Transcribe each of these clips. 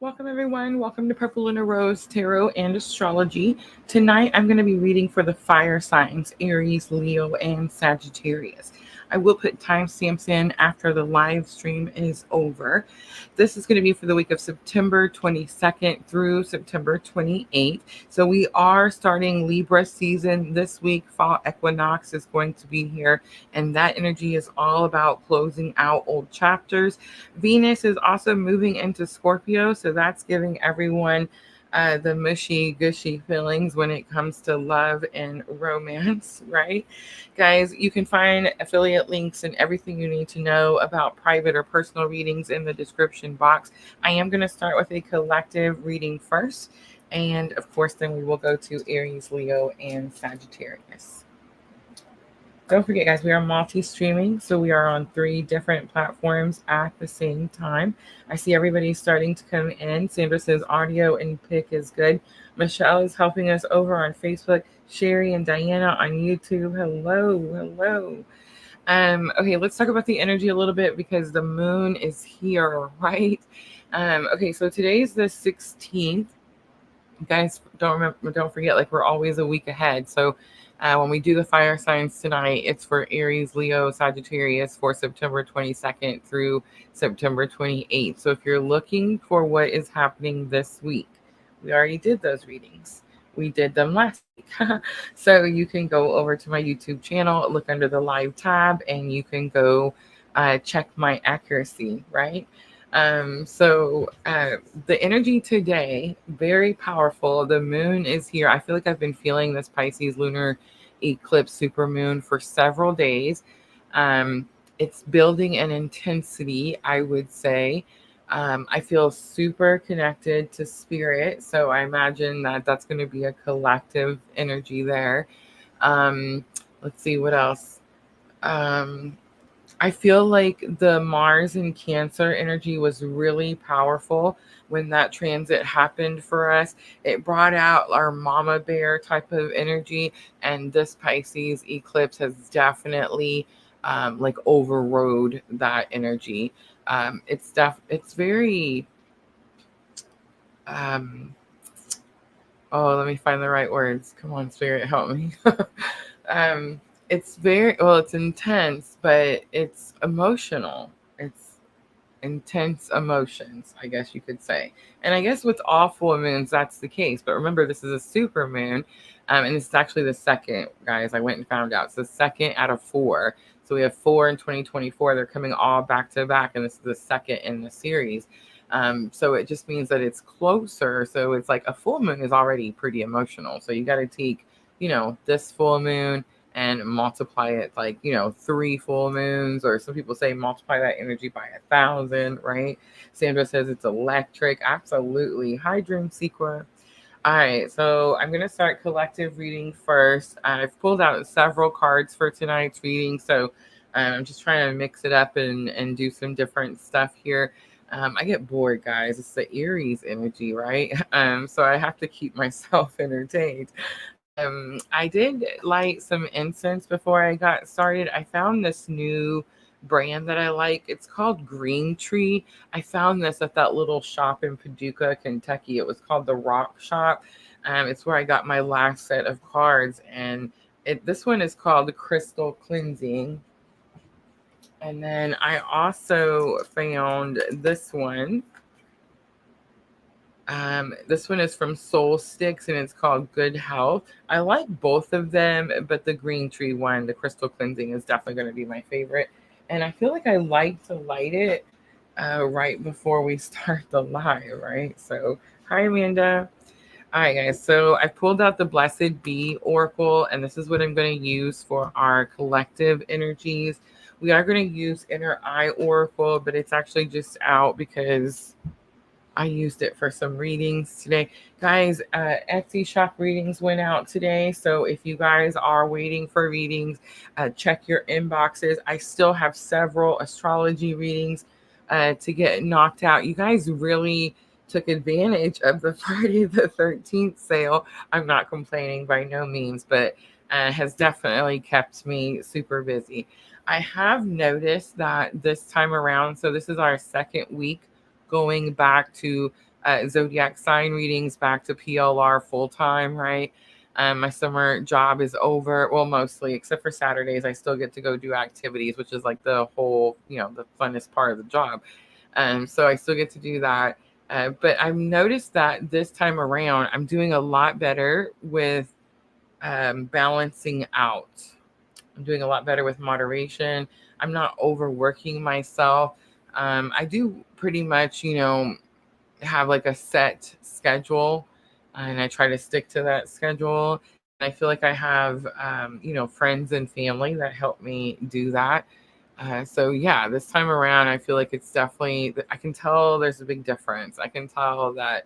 Welcome, everyone. Welcome to Purplelunarose Tarot and Astrology. Tonight, I'm going to be reading for the fire signs Aries, Leo, and Sagittarius. I will put timestamps in after the live stream is over. This is going to be for the week of September 22nd through September 28th. So, we are starting Libra season this week. Fall equinox is going to be here, and that energy is all about closing out old chapters. Venus is also moving into Scorpio, so that's giving everyone the mushy gushy feelings when it comes to love and romance, right? Guys, you can find affiliate links and everything you need to know about private or personal readings in the description box. I am going to start with a collective reading first, and of course, then we will go to Aries, Leo, and Sagittarius. Don't forget, guys, we are multi-streaming, so we are on 3 different platforms at the same time. I see everybody starting to come in. Sandra says audio and pic is good. Michelle is helping us over on Facebook. Sherry and Diana on YouTube. Hello. Okay, let's talk about the energy a little bit because the moon is here, right? Okay, so today's the 16th. Guys, don't forget, like, we're always a week ahead. So when we do the fire signs tonight, it's for Aries, Leo, Sagittarius for September 22nd through September 28th. So if you're looking for what is happening this week, we already did those readings. We did them last week. So you can go over to my YouTube channel, look under the live tab, and you can go check my accuracy, right? The energy today, very powerful. The moon is here. I feel like I've been feeling this Pisces lunar eclipse supermoon for several days. It's building an intensity, I would say. I feel super connected to spirit. So I imagine that that's going to be a collective energy there. Let's see what else. I feel like the Mars and Cancer energy was really powerful when that transit happened for us. It brought out our mama bear type of energy, and this Pisces eclipse has definitely like overrode that energy. It's very let me find the right words. Come on, spirit, help me. um it's very well, it's intense, but it's emotional. It's intense emotions, I guess you could say. And I guess with all full moons that's the case, but remember, this is a super moon. And this is actually the second, guys. I went and found out it's the second out of 4. So we have 4 in 2024. They're coming all back to back, and this is the second in the series. So it just means that it's closer. So it's like a full moon is already pretty emotional. So you got to take, this full moon and multiply it, like, 3 full moons, or some people say multiply that energy by 1,000, right? Sandra says it's electric. Absolutely. Hi, Dream Sequa. All right, so I'm going to start collective reading first. I've pulled out several cards for tonight's reading, so I'm just trying to mix it up and do some different stuff here. I get bored, guys. It's the Aries energy, right? So I have to keep myself entertained. I did light some incense before I got started. I found this new brand that I like. It's called Green Tree. I found this at that little shop in Paducah, Kentucky. It was called the Rock Shop. It's where I got my last set of cards, and this one is called Crystal Cleansing. And then I also found this one. This one is from Soul Sticks, and it's called Good Health. I like both of them, but the Green Tree one, the Crystal Cleansing, is definitely going to be my favorite. And I feel like I like to light it right before we start the live, right? So, hi, Amanda. All right, guys. So I pulled out the Blessed Bee Oracle, and this is what I'm going to use for our collective energies. We are going to use Inner Eye Oracle, but it's actually just out because I used it for some readings today. Guys, Etsy shop readings went out today. So if you guys are waiting for readings, check your inboxes. I still have several astrology readings to get knocked out. You guys really took advantage of the Friday the 13th sale. I'm not complaining by no means, but has definitely kept me super busy. I have noticed that this time around, so this is our second week going back to zodiac sign readings back to PLR full time, right? My summer job is over. Well, mostly, except for Saturdays, I still get to go do activities, which is like the whole, the funnest part of the job. So I still get to do that. But I've noticed that this time around, I'm doing a lot better with balancing out. I'm doing a lot better with moderation. I'm not overworking myself. I do pretty much, have like a set schedule, and I try to stick to that schedule. And I feel like I have, friends and family that help me do that. So yeah, this time around, I feel like it's definitely, I can tell there's a big difference. I can tell that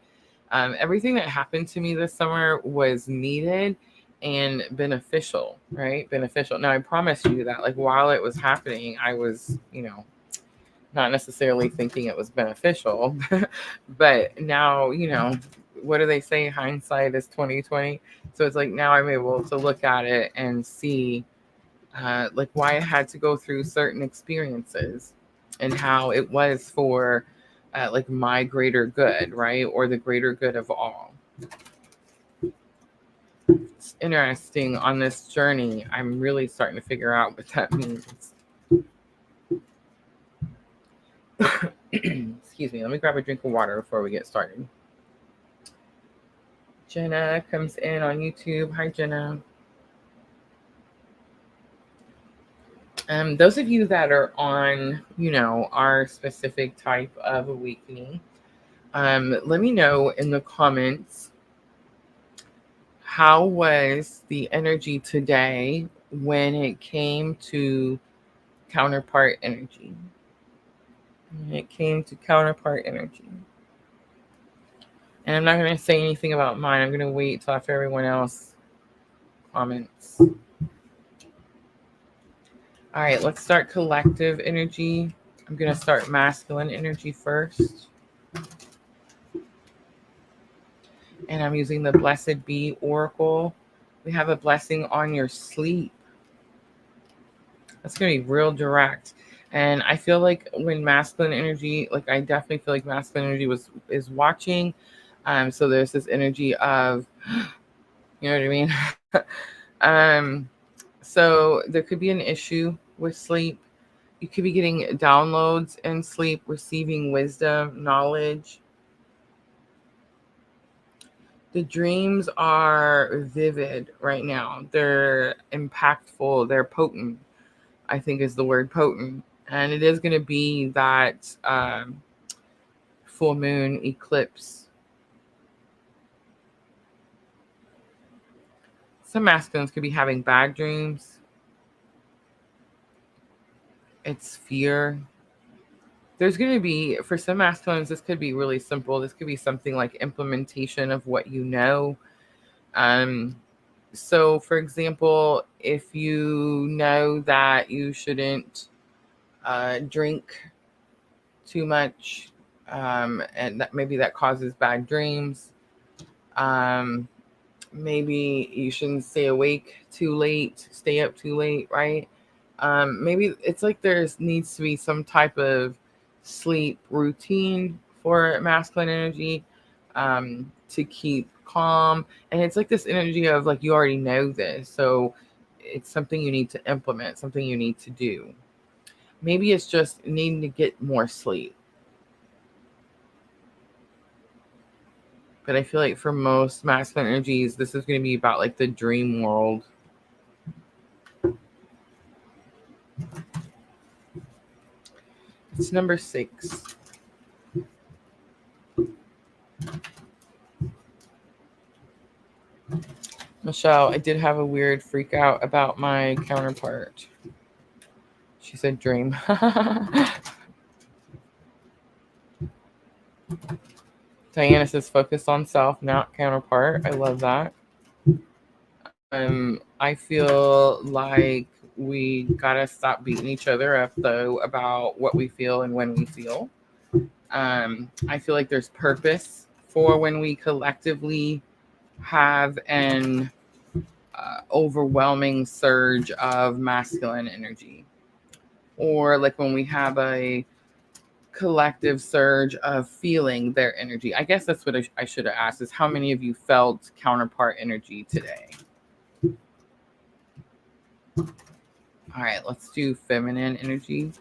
everything that happened to me this summer was needed and beneficial, right? Beneficial. Now, I promise you that, like, while it was happening, I was, not necessarily thinking it was beneficial, but now, what do they say? Hindsight is 2020. So it's like now I'm able to look at it and see like why I had to go through certain experiences and how it was for like my greater good, right? Or the greater good of all. It's interesting on this journey. I'm really starting to figure out what that means. Excuse me. Let me grab a drink of water before we get started. Jenna comes in on YouTube. Hi, Jenna. Those of you that are on, our specific type of awakening, let me know in the comments, how was the energy today when it came to counterpart energy? When it came to counterpart energy. And I'm not going to say anything about mine. I'm going to wait till after everyone else comments. All right, let's start collective energy. I'm going to start masculine energy first. And I'm using the Blessed Be Oracle. We have a blessing on your sleep. That's going to be real direct. And I feel like when masculine energy, like I definitely feel like masculine energy is watching. So there's this energy of, you know what I mean? So there could be an issue with sleep. You could be getting downloads in sleep, receiving wisdom, knowledge. The dreams are vivid right now. They're impactful. They're potent, I think is the word, potent. And it is going to be that full moon eclipse. Some masculines could be having bad dreams. It's fear. There's going to be, for some masculines, this could be really simple. This could be something like implementation of what you know. So, for example, if you know that you shouldn't drink too much, and that maybe that causes bad dreams, maybe you shouldn't stay awake too late, stay up too late, right? Maybe it's like there's needs to be some type of sleep routine for masculine energy to keep calm. And it's like this energy of like, you already know this. So it's something you need to implement, something you need to do. Maybe it's just needing to get more sleep. But I feel like for most masculine energies, this is going to be about like the dream world. It's number 6. Michelle, I did have a weird freak out about my counterpart. She said dream. Diana says focus on self, not counterpart. I love that. I feel like we gotta stop beating each other up though about what we feel and when we feel. I feel like there's purpose for when we collectively have an overwhelming surge of masculine energy, or like when we have a collective surge of feeling their energy. I guess that's what I should have asked, is how many of you felt counterpart energy today? All right, let's do feminine energy.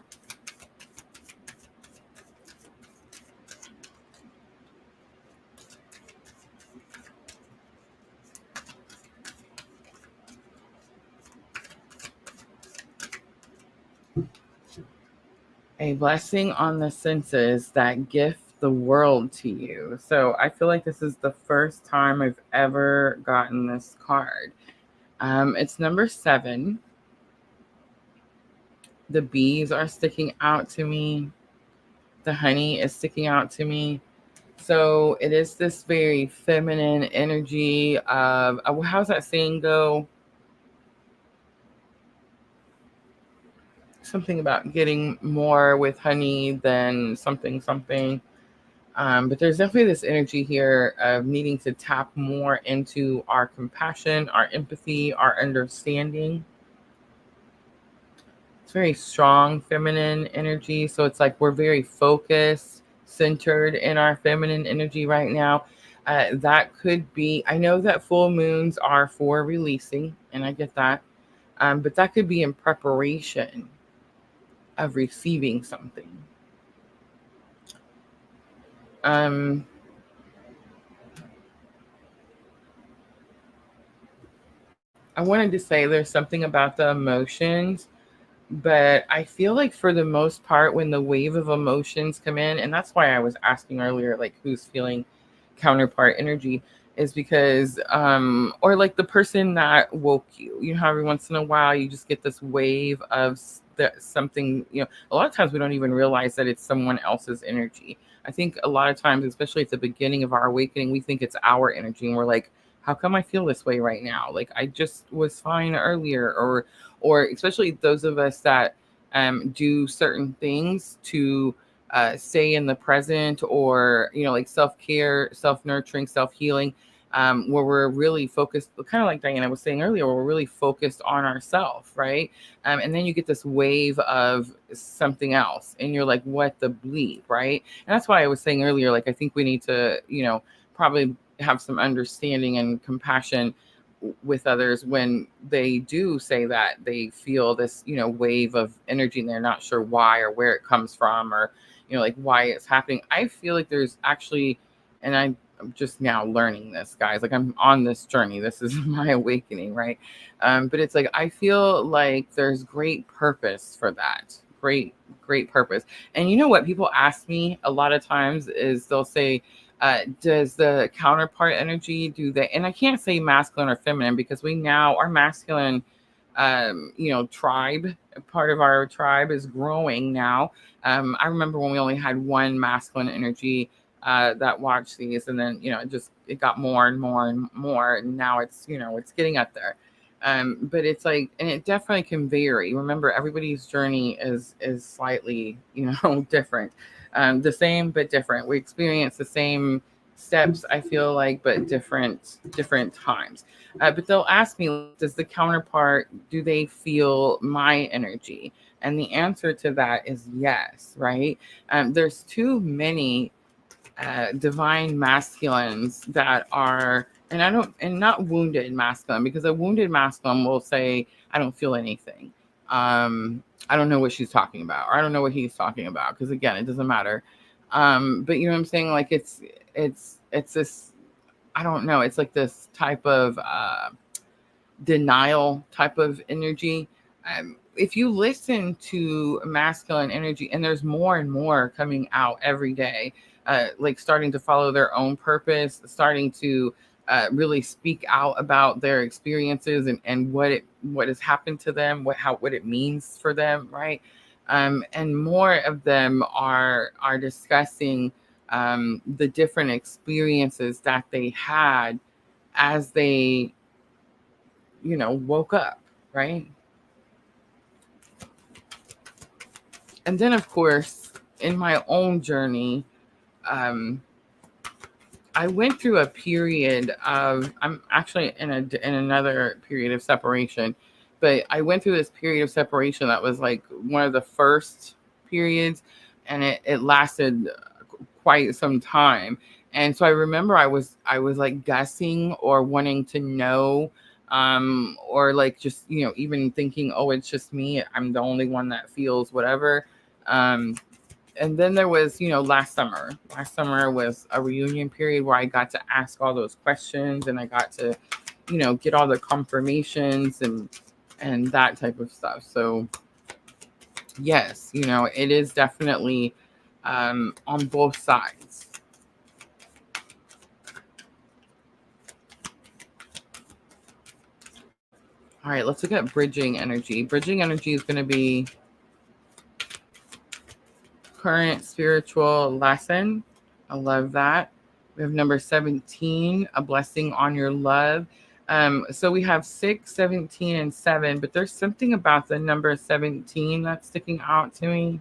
A blessing on the senses that gift the world to you. So I feel like this is the first time I've ever gotten this card. It's number 7. The bees are sticking out to me. The honey is sticking out to me. So it is this very feminine energy of, how's that saying go? Something about getting more with honey than something. But there's definitely this energy here of needing to tap more into our compassion, our empathy, our understanding. It's very strong feminine energy. So it's like we're very focused, centered in our feminine energy right now. That could be, I know that full moons are for releasing, and I get that. But that could be in preparation of receiving something. I wanted to say there's something about the emotions, but I feel like for the most part, when the wave of emotions come in, and that's why I was asking earlier, like who's feeling counterpart energy, is because, or like the person that woke you, you know, how every once in a while you just get this wave of something, you know, a lot of times we don't even realize that it's someone else's energy. I think a lot of times, especially at the beginning of our awakening, we think it's our energy and we're like, how come I feel this way right now? Like I just was fine earlier, or especially those of us that do certain things to stay in the present, or you know, like self-care, self-nurturing, self-healing, where we're really focused, kind of like Diana was saying earlier, where we're really focused on ourselves, right? And then you get this wave of something else and you're like, what the bleep, right? And that's why I was saying earlier, like I think we need to, you know, probably have some understanding and compassion with others when they do say that they feel this, you know, wave of energy and they're not sure why or where it comes from, or you know, like why it's happening. I feel like there's actually, and I'm just now learning this, guys, like I'm on this journey, this is my awakening, right? But it's like I feel like there's great purpose for that, great purpose. And you know what people ask me a lot of times is they'll say, does the counterpart energy do that? And I can't say masculine or feminine because we now, our masculine, you know, tribe, part of our tribe is growing now. I remember when we only had one masculine energy that watched these, and then, you know, it got more and more and more. And now it's, you know, it's getting up there. But it's like, and it definitely can vary. Remember, everybody's journey is slightly, you know, different. The same but different. We experience the same steps, I feel like, but different times. But they'll ask me, does the counterpart, do they feel my energy? And the answer to that is yes, right? There's too many divine masculines that are, and not wounded masculine, because a wounded masculine will say, I don't feel anything. I don't know what she's talking about, or I don't know what he's talking about, because again, it doesn't matter. But you know what I'm saying? Like it's this, I don't know, it's like this type of denial type of energy. If you listen to masculine energy, and there's more and more coming out every day, like starting to follow their own purpose, starting to really speak out about their experiences and what has happened to them, what it means for them, right? And more of them are discussing the different experiences that they had as they, you know, woke up, right? And then, of course, in my own journey, I went through a period of, I'm actually in another period of separation, but I went through this period of separation that was like one of the first periods and it lasted quite some time. And so I remember I was like guessing or wanting to know, or like just, even thinking, oh, it's just me, I'm the only one that feels whatever. And then there was, last summer was a reunion period where I got to ask all those questions, and I got to, get all the confirmations and that type of stuff. So yes, it is definitely on both sides. All right, let's look at bridging energy. Bridging energy is going to be current spiritual lesson. I love that. We have number 17, a blessing on your love. So we have 6, 17, and 7, but there's something about the number 17 that's sticking out to me.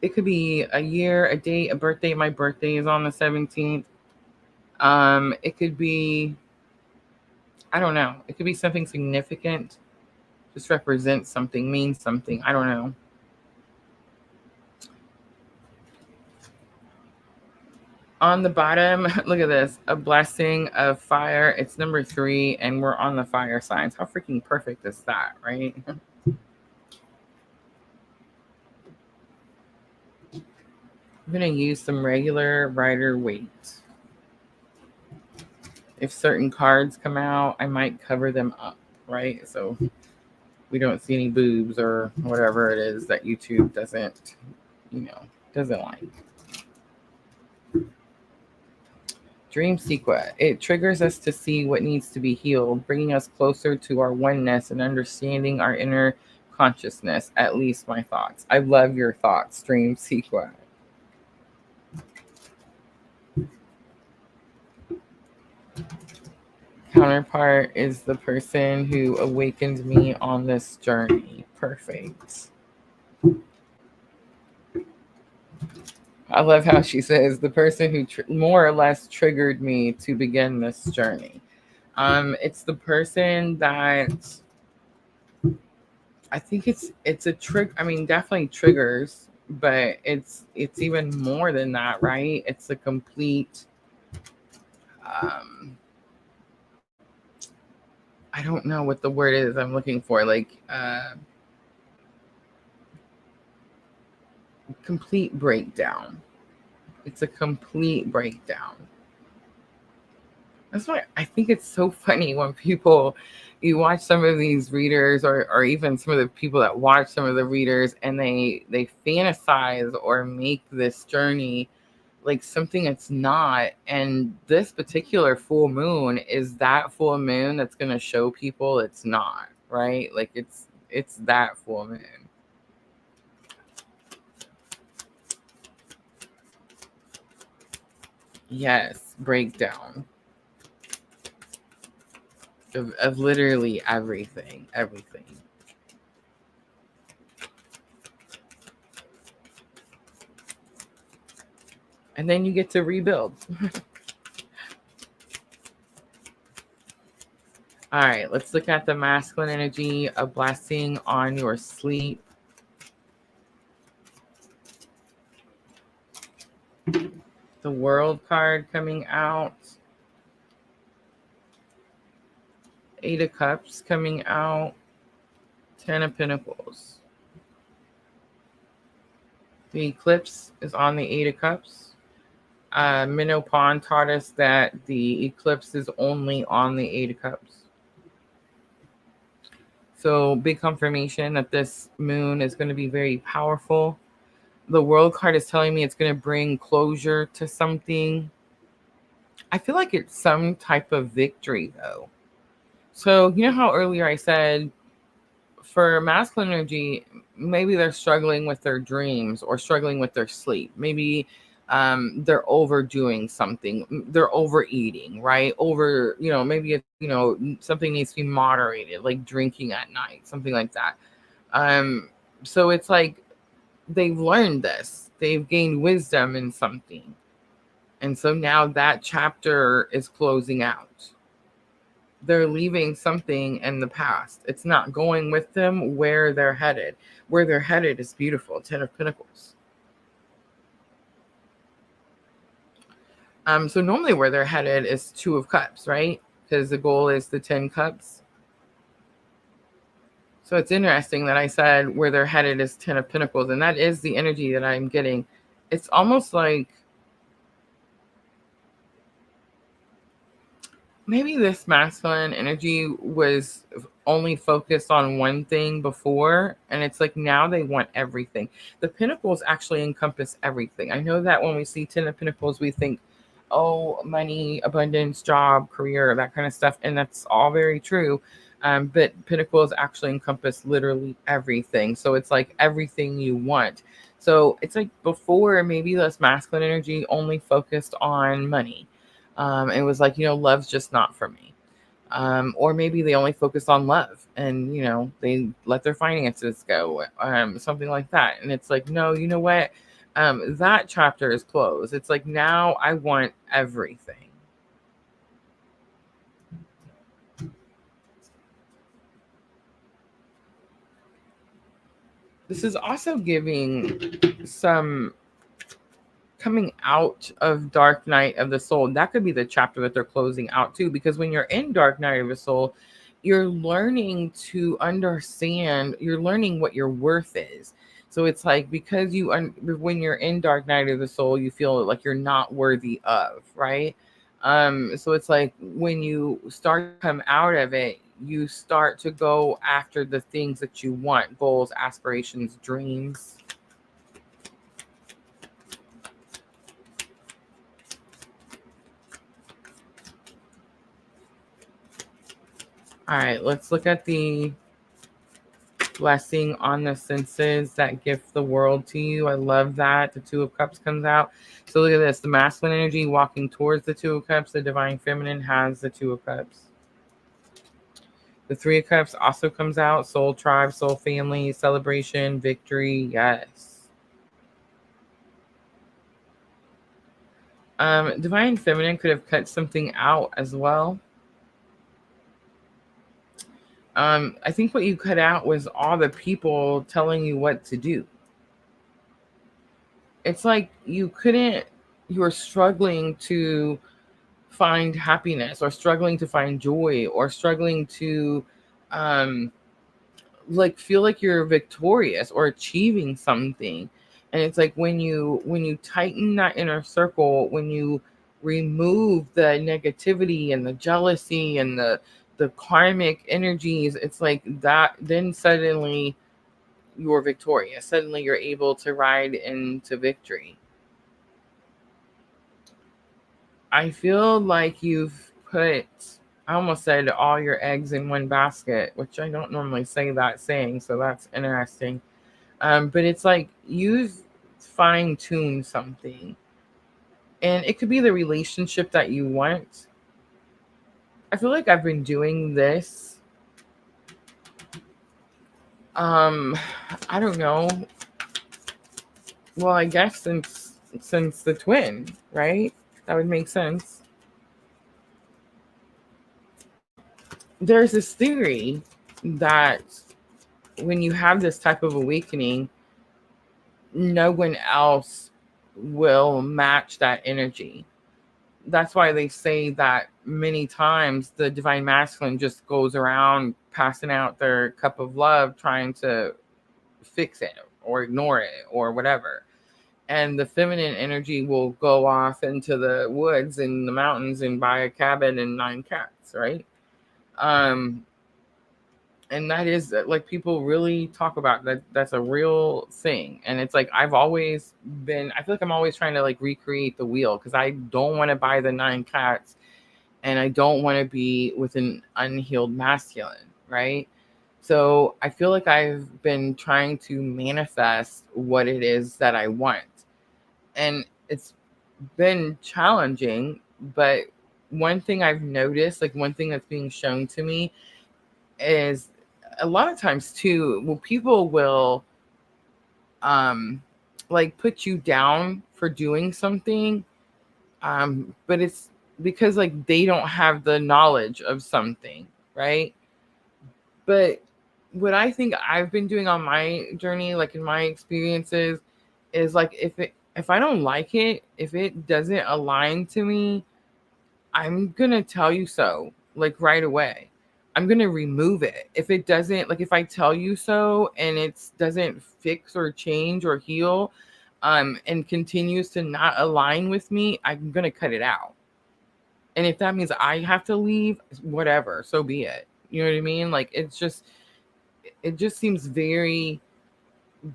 It could be a year, a date, a birthday. My birthday is on the 17th. It could be, I don't know. It could be something significant. Just represents something, means something. I don't know. On the bottom, look at this. A blessing of fire. It's number 3, and we're on the fire signs. How freaking perfect is that, right? I'm going to use some regular Rider Waite. If certain cards come out, I might cover them up, right? So we don't see any boobs or whatever it is that YouTube doesn't like. Dream sequence. It triggers us to see what needs to be healed, bringing us closer to our oneness and understanding our inner consciousness, at least my thoughts. I love your thoughts, dream sequence. Counterpart is the person who awakened me on this journey. Perfect. I love how she says the person who more or less triggered me to begin this journey. It's the person that I think it's a trick. I mean, definitely triggers, but it's even more than that, right? It's a complete. I don't know what the word is I'm looking for. Like complete breakdown. It's a complete breakdown. That's why I think it's so funny when you watch some of these readers or even some of the people that watch some of the readers, and they fantasize or make this journey like something it's not. And this particular full moon is that full moon that's going to show people it's not, right? Like it's that full moon. Yes, breakdown of literally everything. And then you get to rebuild. All right, let's look at the masculine energy, a blessing on your sleep. The World card coming out. 8 of Cups coming out. 10 of Pentacles. The eclipse is on the 8 of Cups. Minnow Pond taught us that the eclipse is only on the 8 of Cups. So big confirmation that this moon is going to be very powerful. The World card is telling me it's going to bring closure to something. I feel like it's some type of victory, though. So you know how earlier I said for masculine energy, maybe they're struggling with their dreams or struggling with their sleep. Maybe they're overdoing something. They're overeating, right? Maybe something needs to be moderated, like drinking at night, something like that. So it's like they've learned this. They've gained wisdom in something. And so now that chapter is closing out. they're leaving something in the past. It's not going with them where they're headed. Where they're headed is beautiful. 10 of Pentacles. So normally where they're headed is 2 of Cups, right? Because the goal is the 10 Cups. So it's interesting that I said where they're headed is 10 of Pentacles, and that is the energy that I'm getting. It's almost like maybe this masculine energy was only focused on one thing before, and it's like now they want everything. The Pentacles actually encompass everything. I know that when we see 10 of Pentacles, we think, oh, money, abundance, job, career, that kind of stuff, and that's all very true. But Pentacles actually encompass literally everything. So it's like everything you want. So it's like before, maybe this masculine energy only focused on money. It was like, love's just not for me. Or maybe they only focus on love and, they let their finances go, something like that. And it's like, no, you know what? That chapter is closed. It's like, now I want everything. This is also giving some coming out of Dark Night of the Soul. That could be the chapter that they're closing out too, because when you're in Dark Night of the Soul, you're learning to understand, you're learning what your worth is. So it's like, because when you're in Dark Night of the Soul, you feel like you're not worthy of, right? So it's like when you start to come out of it, you start to go after the things that you want, goals, aspirations, dreams. All right, let's look at the blessing on the senses that gift the world to you. I love that. The 2 of Cups comes out. So look at this. The masculine energy walking towards the 2 of Cups. The divine feminine has the 2 of Cups. The 3 of Cups also comes out. Soul tribe, soul family, celebration, victory. Yes. Divine feminine could have cut something out as well. I think what you cut out was all the people telling you what to do. It's like you were struggling to find happiness, or struggling to find joy, or struggling to um like feel like you're victorious or achieving something. And it's like when you tighten that inner circle, when you remove the negativity and the jealousy and the karmic energies, it's like that, then suddenly you're victorious. Suddenly you're able to ride into victory. I feel like you've put, I almost said all your eggs in one basket, which I don't normally say that saying, so that's interesting. But it's like you've fine tuned something, and it could be the relationship that you want. I feel like I've been doing this. Um, I don't know. Well, I guess since the twin, right? That would make sense. There's this theory that when you have this type of awakening, no one else will match that energy. That's why they say that many times the divine masculine just goes around passing out their cup of love, trying to fix it or ignore it or whatever. And the feminine energy will go off into the woods and the mountains and buy a cabin and 9 cats, right? Um, and that is like, people really talk about that. That's a real thing. And it's like, I feel like I'm always trying to like recreate the wheel, because I don't want to buy the 9 cats, and I don't want to be with an unhealed masculine, right? So I feel like I've been trying to manifest what it is that I want, and it's been challenging. But one thing I've noticed, like one thing that's being shown to me, is a lot of times too, well, people will like put you down for doing something, but it's because like they don't have the knowledge of something, right? But what I think I've been doing on my journey, like in my experiences, is like if I don't like it, if it doesn't align to me, I'm gonna tell you so, like right away. I'm gonna remove it. If it doesn't, like if I tell you so and it doesn't fix or change or heal, and continues to not align with me, I'm gonna cut it out. And if that means I have to leave, whatever, so be it. You know what I mean? Like it just seems very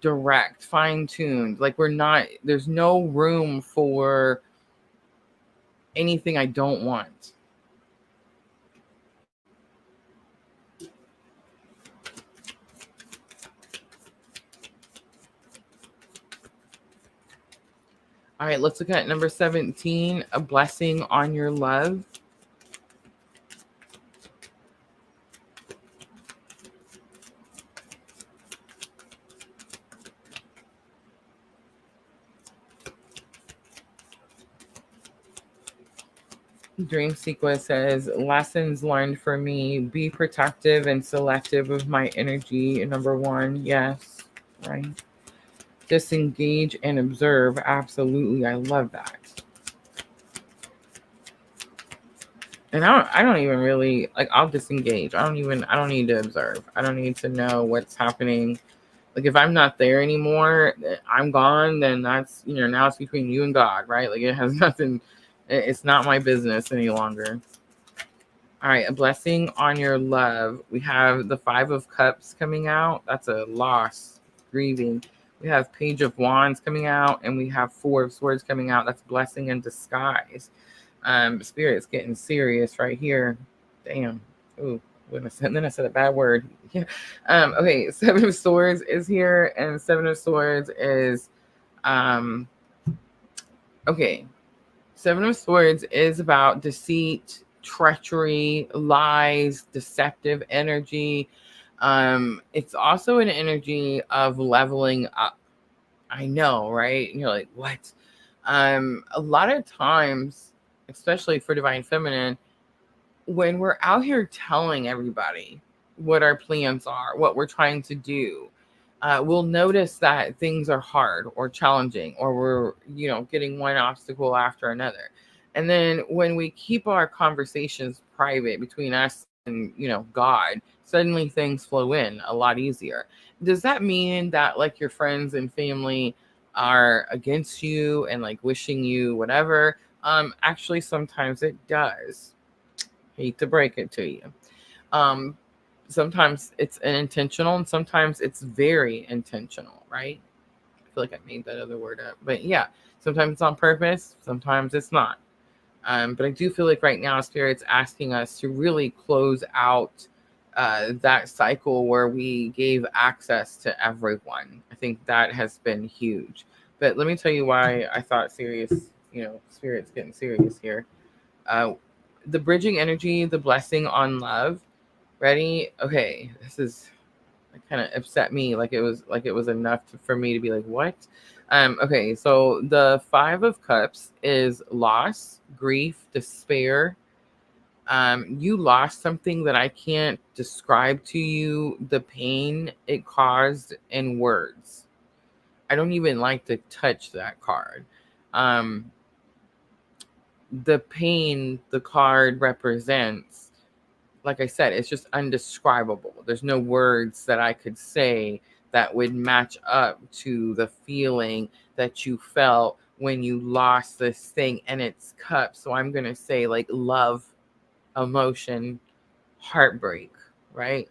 direct, fine-tuned. Like there's no room for anything I don't want. All right, let's look at number 17, a blessing on your love. Dream sequence says, lessons learned for me, be protective and selective of my energy. Number 1, yes, right. Disengage and observe. Absolutely. I love that. And I don't even really like, I'll disengage. I don't need to observe. I don't need to know what's happening. Like if I'm not there anymore, I'm gone, then that's, now it's between you and God, right? Like it has nothing, it's not my business any longer. All right, a blessing on your love. We have the 5 of Cups coming out. That's a loss, grieving. We have Page of Wands coming out, and we have 4 of Swords coming out. That's blessing in disguise. Spirit's getting serious right here. Damn. Ooh, then I said a bad word. Yeah. Okay, 7 of Swords is here, and 7 of Swords is okay. 7 of Swords is about deceit, treachery, lies, deceptive energy. It's also an energy of leveling up. I know, right? And you're like, what? A lot of times, especially for Divine Feminine, when we're out here telling everybody what our plans are, what we're trying to do, we'll notice that things are hard or challenging, or we're, getting one obstacle after another. And then when we keep our conversations private between us and, God, suddenly things flow in a lot easier. Does that mean that like your friends and family are against you and like wishing you whatever? Actually, sometimes it does. Hate to break it to you. Sometimes it's unintentional and sometimes it's very intentional, right? I feel like I made that other word up. But yeah, sometimes it's on purpose, sometimes it's not. But I do feel like right now Spirit's asking us to really close out that cycle where we gave access to everyone. I think that has been huge. But let me tell you why I thought Spirit's getting serious here. The bridging energy, the blessing on love. Ready? Okay, this is kind of upset me. Like it was enough for me to be like, what? Okay, so the 5 of Cups is loss, grief, despair. You lost something that I can't describe to you the pain it caused in words. I don't even like to touch that card. The pain the card represents, like I said, it's just undescribable. There's no words that I could say that would match up to the feeling that you felt when you lost this thing and its cup. So I'm going to say like love, emotion, heartbreak, right?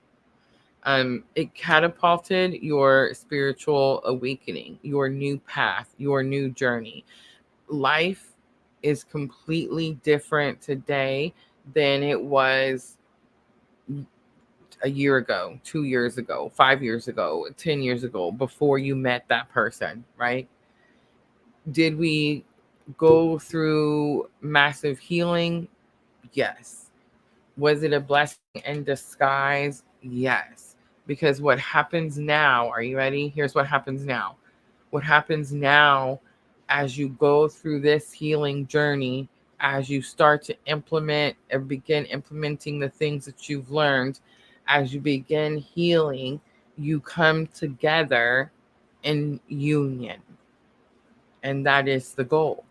It catapulted your spiritual awakening, your new path, your new journey. Life is completely different today than it was a year ago, 2 years ago, 5 years ago, 10 years ago, before you met that person, right? Did we go through massive healing? Yes. Was it a blessing in disguise? Yes. Because what happens now, are you ready? Here's what happens now. What happens now as you go through this healing journey as you start to implement or begin implementing the things that you've learned, as you begin healing, you come together in union. And that is the goal.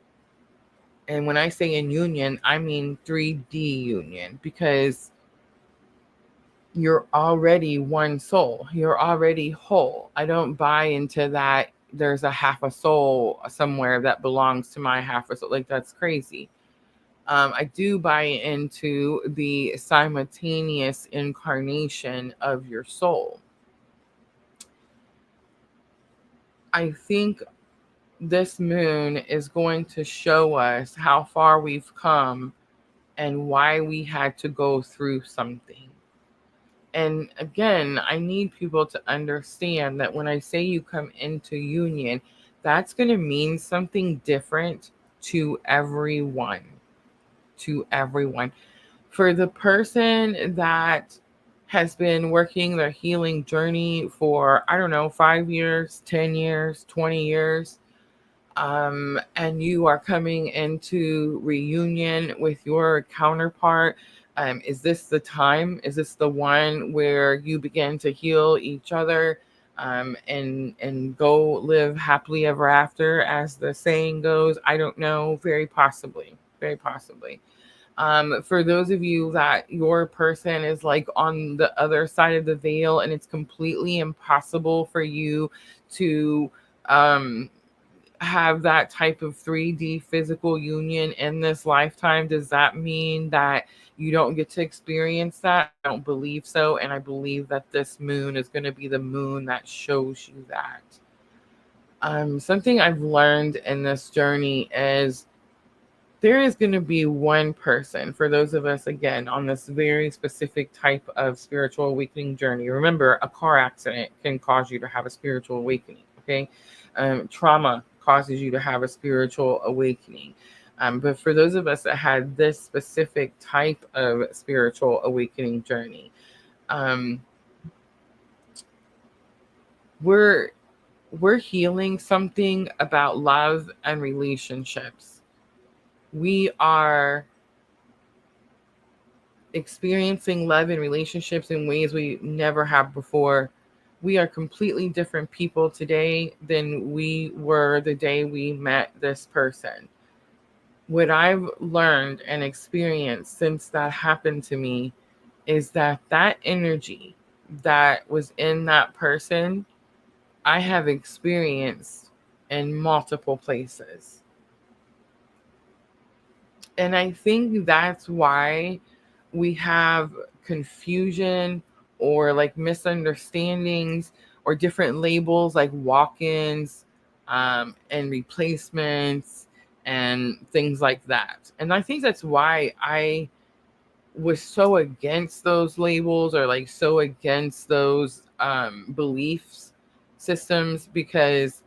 And when I say in union, I mean 3D union, because you're already one soul. You're already whole. I don't buy into that there's a half a soul somewhere that belongs to my half a soul. Like, that's crazy. I do buy into the simultaneous incarnation of your soul. I think this moon is going to show us how far we've come and why we had to go through something. And again, I need people to understand that when I say you come into union, that's going to mean something different to everyone. To everyone. For the person that has been working their healing journey for, I don't know, 5 years, 10 years, 20 years, and you are coming into reunion with your counterpart, is this the time? Is this the one where you begin to heal each other, and go live happily ever after, as the saying goes? I don't know. Very possibly. Very possibly. For those of you that your person is like on the other side of the veil and it's completely impossible for you to um, have that type of 3D physical union in this lifetime, does that mean that you don't get to experience that? I don't believe so. And I believe that this moon is going to be the moon that shows you that. Something I've learned in this journey is there is going to be one person for those of us, again, on this very specific type of spiritual awakening journey. Remember, a car accident can cause you to have a spiritual awakening. Okay. Trauma causes you to have a spiritual awakening. But for those of us that had this specific type of spiritual awakening journey, we're healing something about love and relationships. We are experiencing love and relationships in ways we never have before. We are completely different people today than we were the day we met this person. What I've learned and experienced since that happened to me is that that energy that was in that person, I have experienced in multiple places. And I think that's why we have confusion or like misunderstandings or different labels like walk-ins, and replacements and things like that. And I think that's why I was so against those labels, or like so against those beliefs systems, because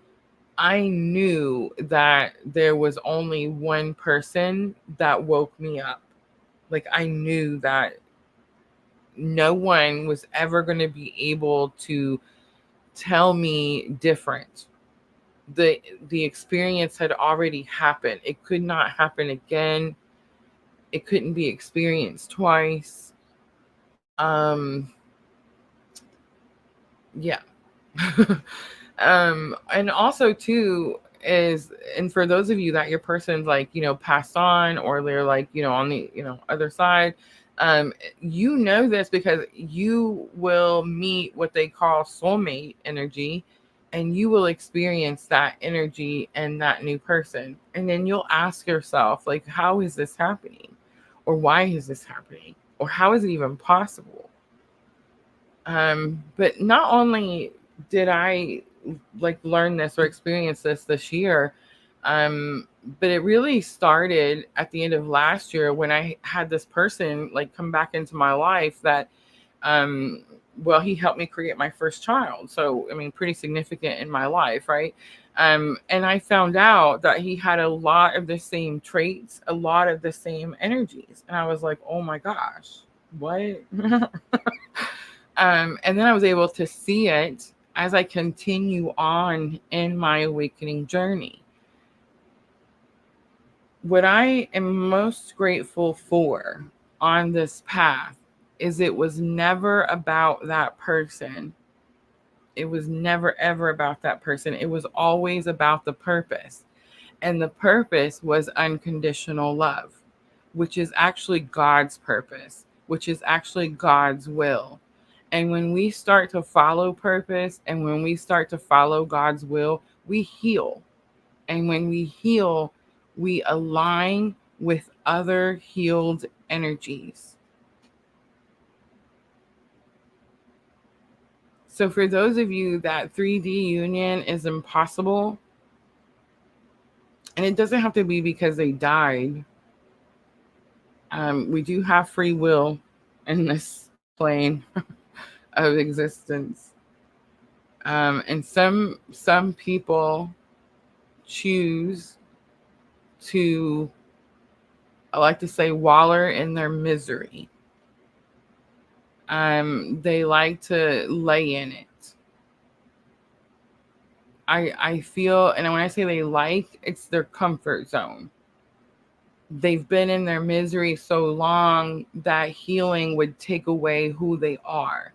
I knew that there was only one person that woke me up. Like, I knew that no one was ever going to be able to tell me different. The experience had already happened. It could not happen again. It couldn't be experienced twice. Yeah. And also too is, and for those of you that your person's like, passed on, or they're like, on the, other side, you know this because you will meet what they call soulmate energy, and you will experience that energy and that new person. And then you'll ask yourself, like, how is this happening? Or why is this happening? Or how is it even possible? But not only did I like learn this or experience this year, but it really started at the end of last year when I had this person like come back into my life that, well, he helped me create my first child. So, I mean, pretty significant in my life, right? And I found out that he had a lot of the same traits, a lot of the same energies. And I was like, oh my gosh, what? And then I was able to see it as I continue on in my awakening journey. What I am most grateful for on this path is it was never about that person. It was never ever about that person. It was always about the purpose. And the purpose was unconditional love, which is actually God's purpose, which is actually God's will. And when we start to follow purpose and when we start to follow God's will, we heal. And when we heal, we align with other healed energies. So, for those of you that 3D union is impossible, and it doesn't have to be because they died, we do have free will in this plane of existence. And some people choose to, I like to say, waller in their misery. They like to lay in it. I feel, and when I say they like, it's their comfort zone. They've been in their misery so long that healing would take away who they are.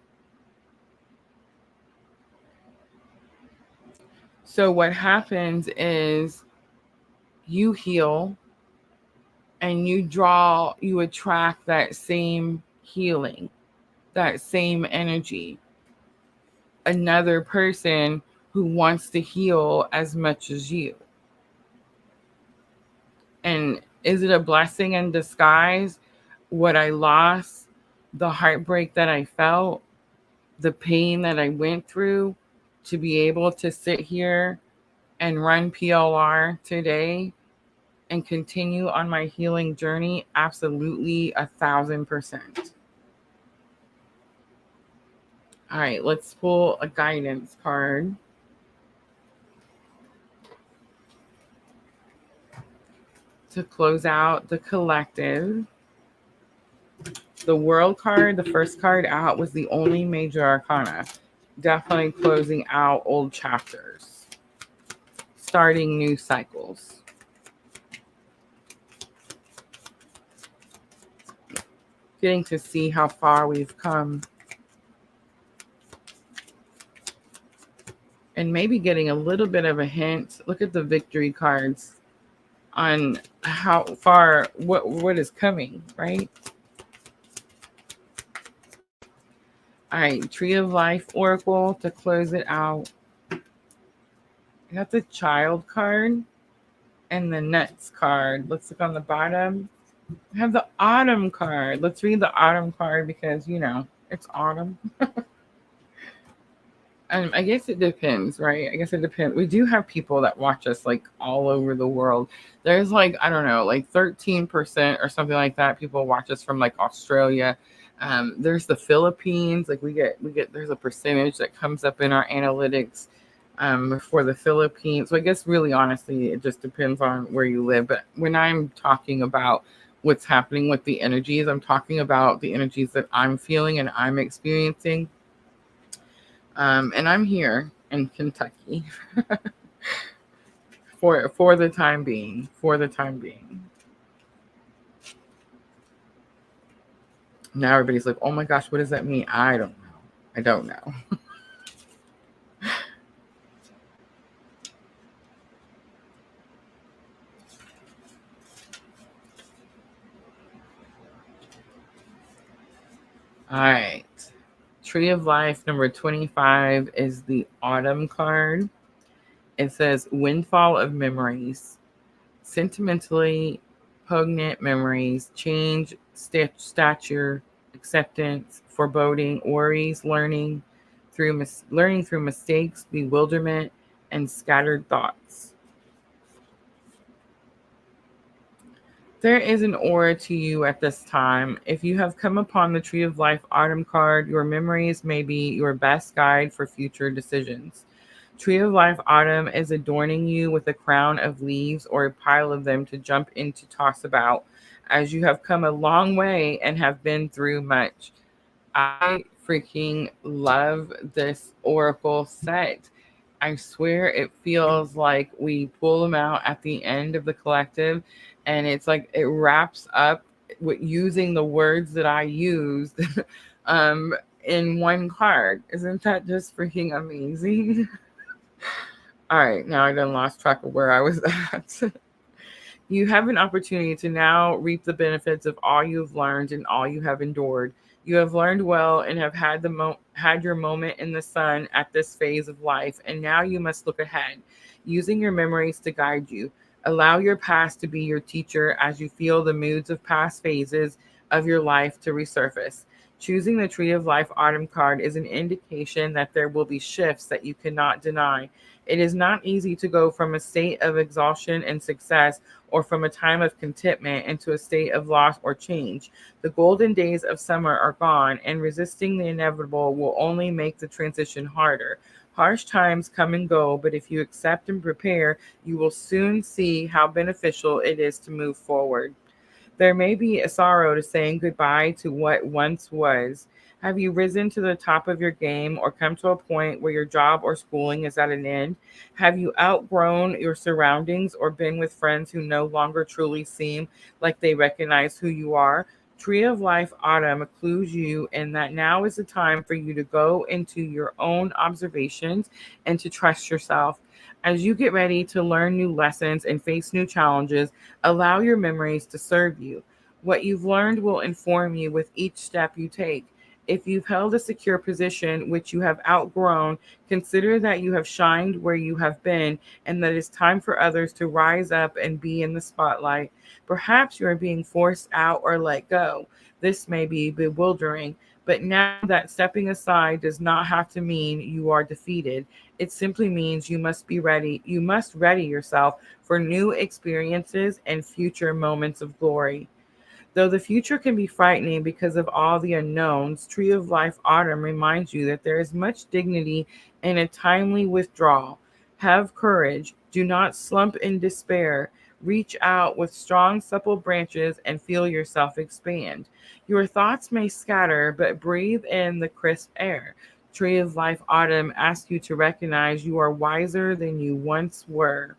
So what happens is you heal and you attract that same healing, that same energy. Another person who wants to heal as much as you. And is it a blessing in disguise? What I lost, the heartbreak that I felt, the pain that I went through, to be able to sit here and run PLR today and continue on my healing journey? Absolutely, 1,000%. All right, let's pull a guidance card. To close out the collective. The World card, the first card out, was the only major arcana. Definitely closing out old chapters. Starting new cycles. Getting to see how far we've come. And maybe getting a little bit of a hint. Look at the victory cards on how far, what is coming, right? All right, Tree of Life Oracle to close it out. I got the Child card and the Nuts card. Let's look on the bottom. I have the Autumn card. Let's read the Autumn card because, it's autumn. I guess it depends, right? I guess it depends. We do have people that watch us like all over the world. There's like, I don't know, like 13% or something like that. People watch us from like Australia. There's the Philippines. Like we get, there's a percentage that comes up in our analytics for the Philippines. So I guess really honestly, it just depends on where you live. But when I'm talking about what's happening with the energies, I'm talking about the energies that I'm feeling and I'm experiencing. And I'm here in Kentucky for the time being. Now everybody's like, oh my gosh, what does that mean? I don't know. All right. Tree of Life number 25 is the Autumn card. It says windfall of memories, sentimentally poignant memories, change, stature, acceptance, foreboding, worries, learning through mistakes, bewilderment, and scattered thoughts. There is an aura to you at this time. If you have come upon the Tree of Life Autumn card, your memories may be your best guide for future decisions. Tree of Life Autumn is adorning you with a crown of leaves or a pile of them to jump in to toss about, as you have come a long way and have been through much. I freaking love this oracle set. I swear it feels like we pull them out at the end of the collective, and it's like it wraps up with using the words that I used um, in one card. Isn't that just freaking amazing? All right, now I done lost track of where I was at. You have an opportunity to now reap the benefits of all you've learned and all you have endured. You have learned well and have had your moment in the sun at this phase of life, and now you must look ahead, using your memories to guide you. Allow your past to be your teacher as you feel the moods of past phases of your life to resurface. Choosing the Tree of Life Autumn card is an indication that there will be shifts that you cannot deny. It is not easy to go from a state of exhaustion and success or from a time of contentment into a state of loss or change. The golden days of summer are gone, and resisting the inevitable will only make the transition harder. Harsh times come and go, but if you accept and prepare, you will soon see how beneficial it is to move forward. There may be a sorrow to saying goodbye to what once was. Have you risen to the top of your game or come to a point where your job or schooling is at an end? Have you outgrown your surroundings or been with friends who no longer truly seem like they recognize who you are? Tree of Life Autumn clues you in that now is the time for you to go into your own observations and to trust yourself. As you get ready to learn new lessons and face new challenges, allow your memories to serve you. What you've learned will inform you with each step you take. If you've held a secure position which you have outgrown, consider that you have shined where you have been and that it's time for others to rise up and be in the spotlight. Perhaps you are being forced out or let go. This may be bewildering, but now that stepping aside does not have to mean you are defeated. It simply means you must be ready. You must ready yourself for new experiences and future moments of glory. Though the future can be frightening because of all the unknowns, Tree of Life Autumn reminds you that there is much dignity in a timely withdrawal. Have courage. Do not slump in despair. Reach out with strong, supple branches and feel yourself expand. Your thoughts may scatter, but breathe in the crisp air. Tree of Life Autumn asks you to recognize you are wiser than you once were.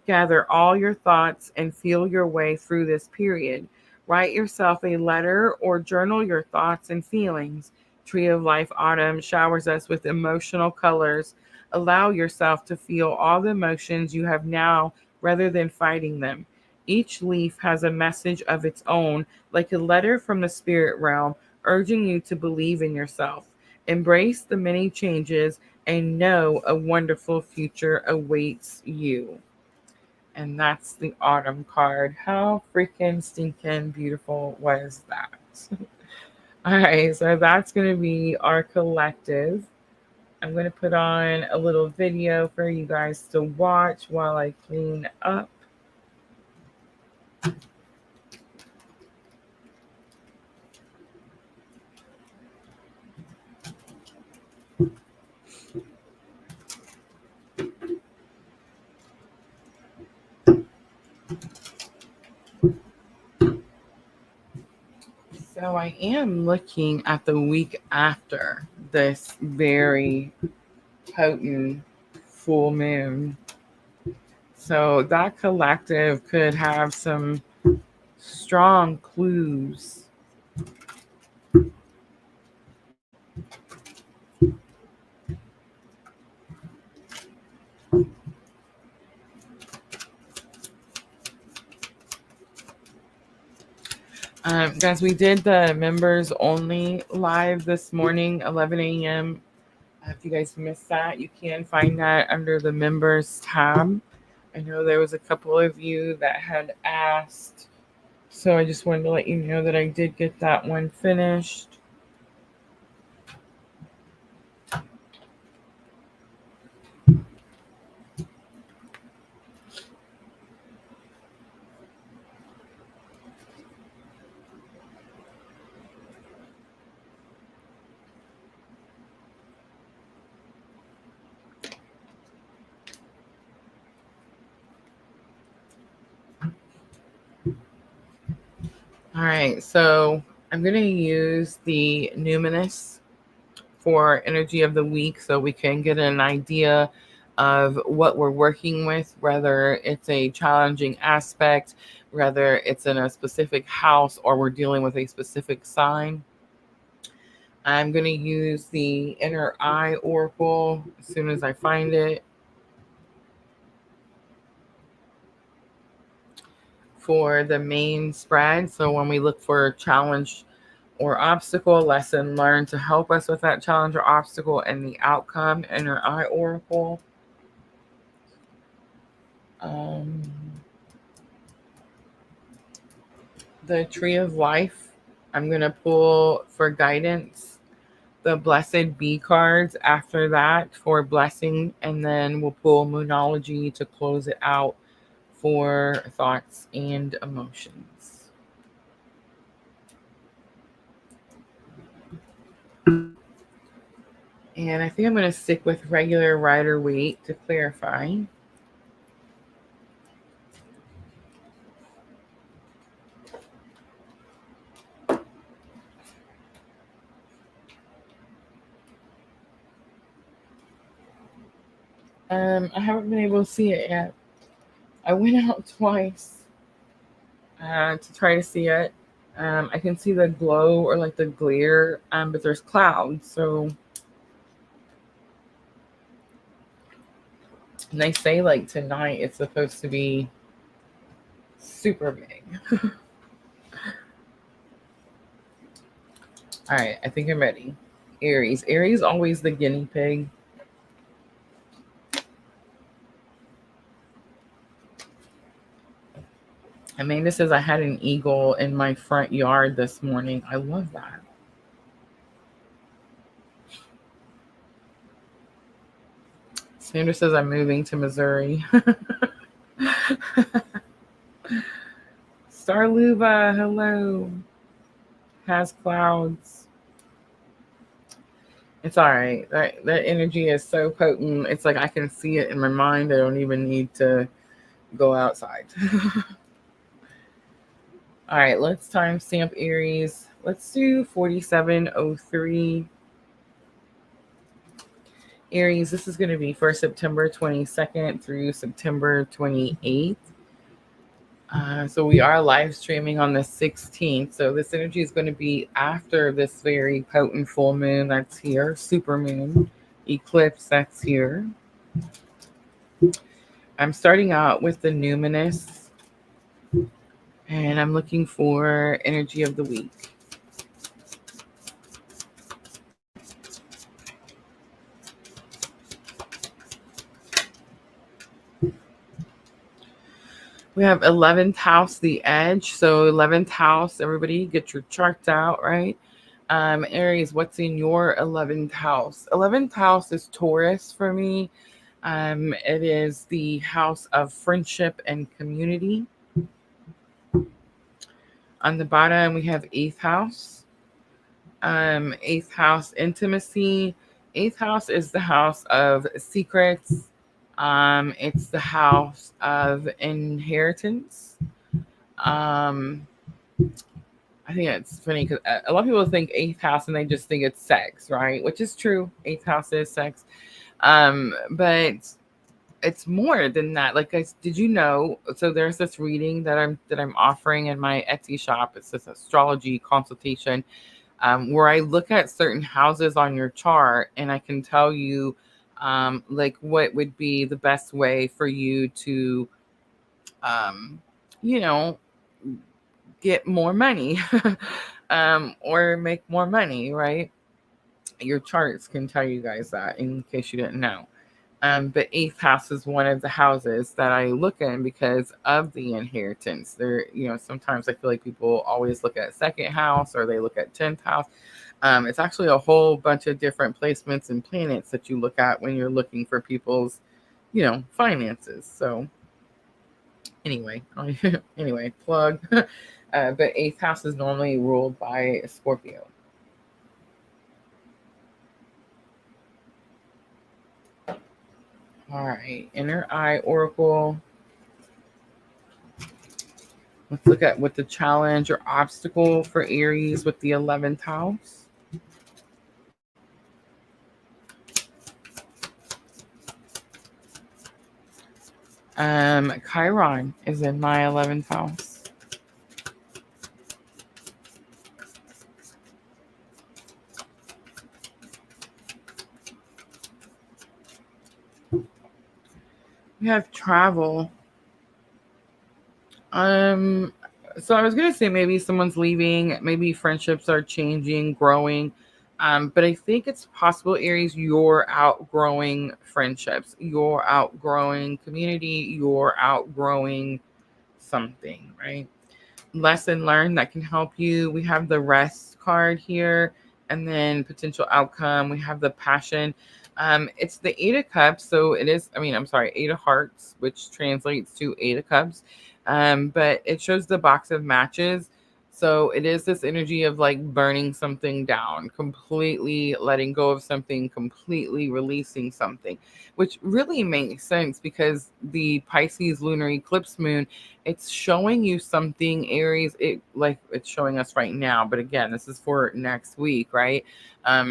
Gather all your thoughts and feel your way through this period. Write yourself a letter or journal your thoughts and feelings. Tree of Life Autumn showers us with emotional colors. Allow yourself to feel all the emotions you have now rather than fighting them. Each leaf has a message of its own, like a letter from the spirit realm, urging you to believe in yourself. Embrace the many changes and know a wonderful future awaits you. And that's the autumn card. How freaking stinking beautiful was that? All right, so that's going to be our collective. I'm going to put on a little video for you guys to watch while I clean up. So I am looking at the week after this very potent full moon. So that collective could have some strong clues. Guys, we did the members only live this morning, 11 a.m. If you guys missed that, you can find that under the members tab. I know there was a couple of you that had asked, so I just wanted to let you know that I did get that one finished. All right, so I'm going to use the numinous for energy of the week so we can get an idea of what we're working with, whether it's a challenging aspect, whether it's in a specific house or we're dealing with a specific sign. I'm going to use the Inner Eye Oracle as soon as I find it for the main spread. So when we look for a challenge or obstacle, lesson learned to help us with that challenge or obstacle and the outcome, Inner Eye Oracle. The Tree of Life, I'm going to pull for guidance. The Blessed Bee cards after that for blessing, and then we'll pull Moonology to close it out for thoughts and emotions. And I think I'm going to stick with regular Rider-Waite to clarify. I haven't been able to see it yet. I went out twice to try to see it. I can see the glow or like the glare, but there's clouds. So, and they say like tonight it's supposed to be super big. All right, I think I'm ready. Aries. Aries always the guinea pig. Amanda says I had an eagle in my front yard this morning. I love that. Sandra says I'm moving to Missouri. Starluva, hello. Has clouds. It's all right. That energy is so potent. It's like I can see it in my mind. I don't even need to go outside. All right, let's timestamp Aries. Let's do 4703. Aries, this is going to be for September 22nd through September 28th. So we are live streaming on the 16th. So this energy is going to be after this very potent full moon that's here, super moon, eclipse that's here. I'm starting out with the numinous, and I'm looking for energy of the week. We have 11th house, the edge. So 11th house, everybody get your charts out, right? Aries, what's in your 11th house? 11th house is Taurus for me. It is the house of friendship and community. On the bottom, we have 8th house. 8th house, intimacy. 8th house is the house of secrets. It's the house of inheritance. I think it's funny because a lot of people think 8th house and they just think it's sex, right? Which is true. 8th house is sex. But it's more than that. Like, guys, did you know? So there's this reading that I'm offering in my Etsy shop. It's this astrology consultation where I look at certain houses on your chart and I can tell you like what would be the best way for you to, get more money or make more money, right? Your charts can tell you guys that in case you didn't know. But 8th house is one of the houses that I look in because of the inheritance. There, sometimes I feel like people always look at 2nd house or they look at 10th house. It's actually a whole bunch of different placements and planets that you look at when you're looking for people's, finances. So anyway, plug. But 8th house is normally ruled by a Scorpio. All right, Inner Eye Oracle. Let's look at what the challenge or obstacle for Aries with the 11th house. Chiron is in my 11th house. We have travel. Um, so I was gonna say maybe someone's leaving, maybe friendships are changing, growing. But I think it's possible, Aries, you're outgrowing friendships, you're outgrowing community, you're outgrowing something, right? Lesson learned that can help you. We have the rest card here, and then potential outcome. We have the passion. It's the Eight of Cups, so it is. I mean, I'm sorry, Eight of Hearts, which translates to Eight of Cups. But it shows the box of matches. So it is this energy of like burning something down, completely letting go of something, completely releasing something, which really makes sense because the Pisces lunar eclipse moon, it's showing you something, Aries. It like it's showing us right now, but again, this is for next week, right?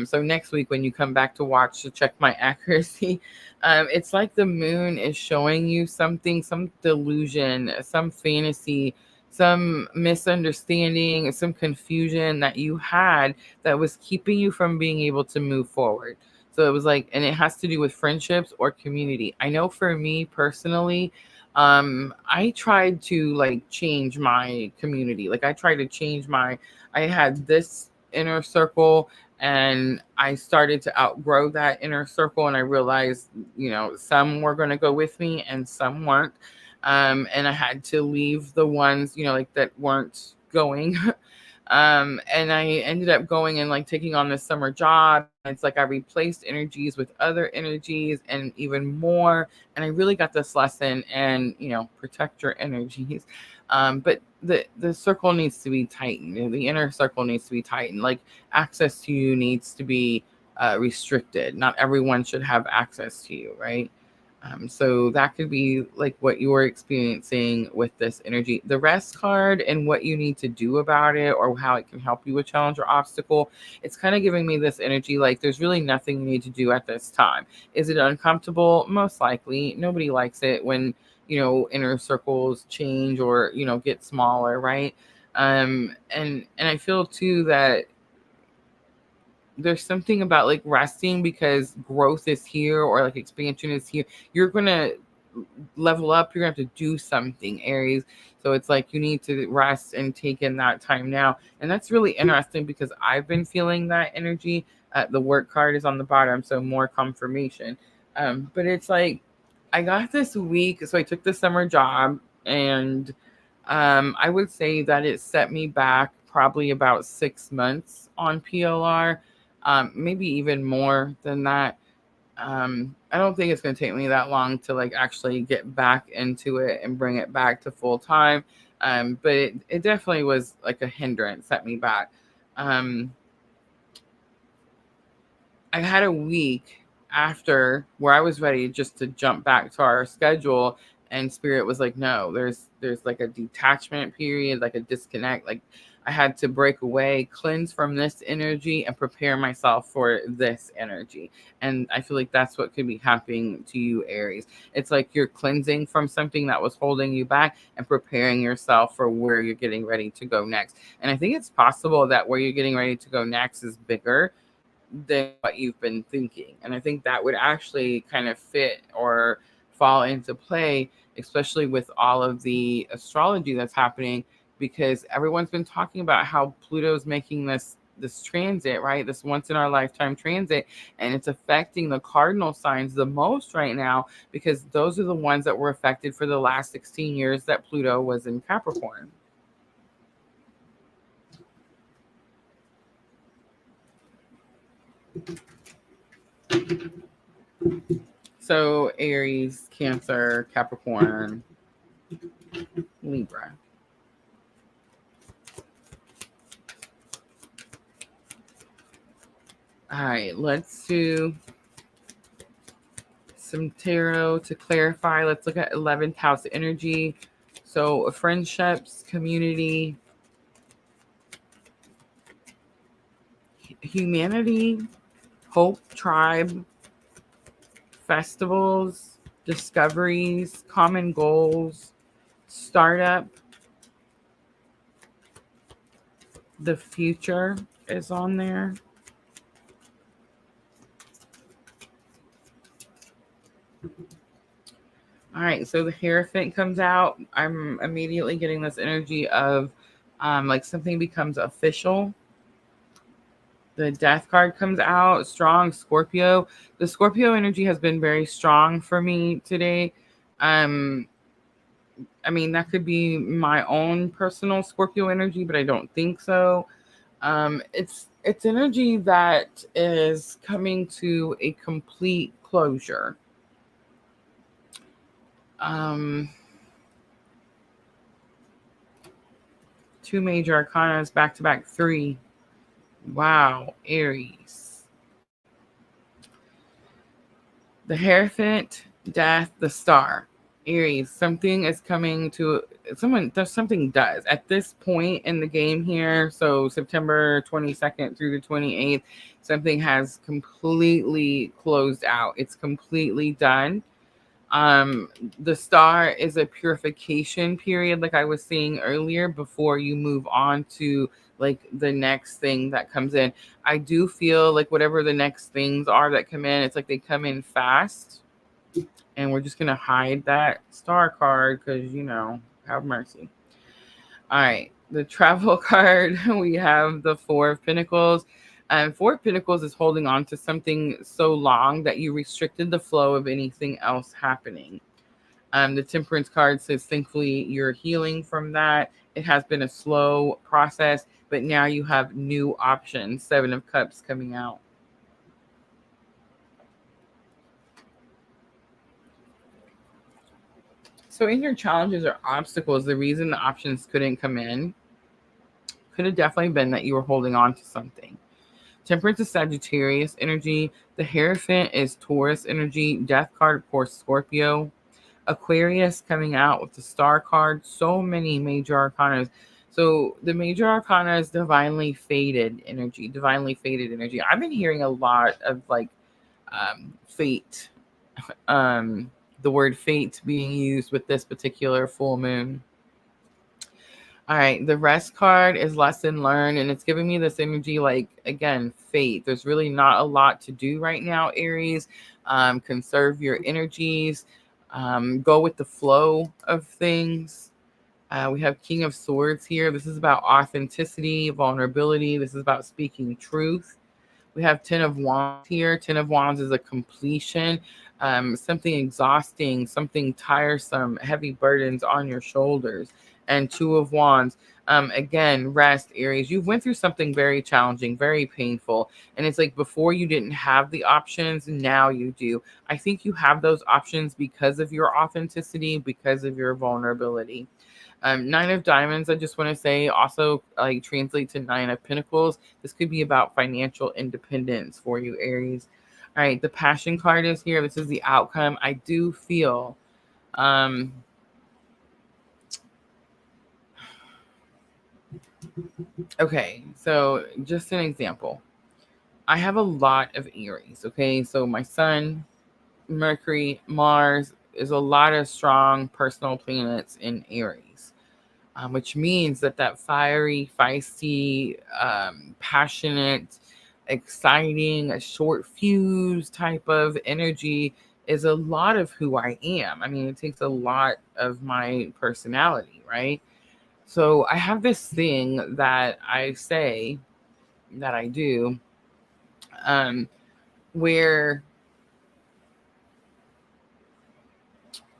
So next week when you come back to watch to check my accuracy, it's like the moon is showing you something, some delusion, some fantasy, some misunderstanding, some confusion that you had that was keeping you from being able to move forward. So it was like, and it has to do with friendships or community. I know for me personally, I tried to like change my community. Like I tried to change I had this inner circle and I started to outgrow that inner circle, and I realized, some were going to go with me and some weren't. And I had to leave the ones, like that weren't going. And I ended up going and like taking on this summer job. It's like I replaced energies with other energies and even more. And I really got this lesson, and protect your energies. But the circle needs to be tightened. The inner circle needs to be tightened. Like access to you needs to be restricted. Not everyone should have access to you, right? So that could be like what you're experiencing with this energy. The rest card and what you need to do about it or how it can help you with challenge or obstacle. It's kind of giving me this energy like there's really nothing you need to do at this time. Is it uncomfortable? Most likely. Nobody likes it when, inner circles change or, get smaller, right? And I feel too that there's something about like resting because growth is here or like expansion is here. You're going to level up. You're going to have to do something, Aries. So it's like you need to rest and take in that time now. And that's really interesting because I've been feeling that energy. The work card is on the bottom, so more confirmation. But it's like I got this week. So I took the summer job, and I would say that it set me back probably about 6 months on PLR, maybe even more than that. I don't think it's going to take me that long to like actually get back into it and bring it back to full time. But it definitely was like a hindrance, set me back. Um, I had a week after where I was ready just to jump back to our schedule, and spirit was like, no, there's like a detachment period, like a disconnect. Like I had to break away, cleanse from this energy and prepare myself for this energy. And I feel like that's what could be happening to you, Aries. It's like you're cleansing from something that was holding you back and preparing yourself for where you're getting ready to go next. And I think it's possible that where you're getting ready to go next is bigger than what you've been thinking. And I think that would actually kind of fit or fall into play, especially with all of the astrology that's happening, because everyone's been talking about how Pluto's making this transit, right? This once in our lifetime transit, and it's affecting the cardinal signs the most right now because those are the ones that were affected for the last 16 years that Pluto was in Capricorn. So Aries, Cancer, Capricorn, Libra. All right, let's do some tarot to clarify. Let's look at 11th house energy. So friendships, community, humanity, hope, tribe, festivals. discoveries, common goals, startup. The future is on there. All right, so the Hierophant comes out. I'm immediately getting this energy of like something becomes official. The Death card comes out. Strong Scorpio. The Scorpio energy has been very strong for me today. Um, I mean, that could be my own personal Scorpio energy, but I don't think so. It's energy that is coming to a complete closure. Um, two major arcanas back to back, three. Wow, Aries. The Hierophant, Death, the Star. Aries, something is coming to someone. There's something does at this point in the game here. So September 22nd through the 28th, something has completely closed out. It's completely done. Um, the Star is a purification period, like I was saying earlier, before you move on to like the next thing that comes in. I do feel like whatever the next things are that come in, it's like they come in fast, and we're just gonna hide that Star card because have mercy. All right, the Travel card. We have the Four of Pentacles. Four of Pentacles is holding on to something so long that you restricted the flow of anything else happening. The Temperance card says, thankfully, you're healing from that. It has been a slow process, but now you have new options. Seven of Cups coming out. So in your challenges or obstacles, the reason the options couldn't come in could have definitely been that you were holding on to something. Temperance is Sagittarius energy. The Hierophant is Taurus energy. Death card, of course, Scorpio. Aquarius coming out with the Star card. So many major arcanas. So the major arcana is divinely fated energy. Divinely fated energy. I've been hearing a lot of like fate. The word fate being used with this particular full moon. All right, the Rest card is lesson learned, and it's giving me this energy like, again, fate. There's really not a lot to do right now, Aries. Conserve your energies. Go with the flow of things. We have King of Swords here. This is about authenticity, vulnerability. This is about speaking truth. We have Ten of Wands here. Ten of Wands is a completion, something exhausting, something tiresome, heavy burdens on your shoulders. And Two of Wands, again, rest, Aries. You went through something very challenging, very painful. And it's like before you didn't have the options, now you do. I think you have those options because of your authenticity, because of your vulnerability. Nine of Diamonds, I just want to say, also like translate to Nine of Pentacles. This could be about financial independence for you, Aries. All right, the Passion card is here. This is the outcome. I do feel okay, so just an example. I have a lot of Aries, okay? So my Sun, Mercury, Mars is a lot of strong personal planets in Aries. Which means that fiery, feisty, passionate, exciting, a short fuse type of energy is a lot of who I am. I mean, it takes a lot of my personality, right? So I have this thing that I say that I do, where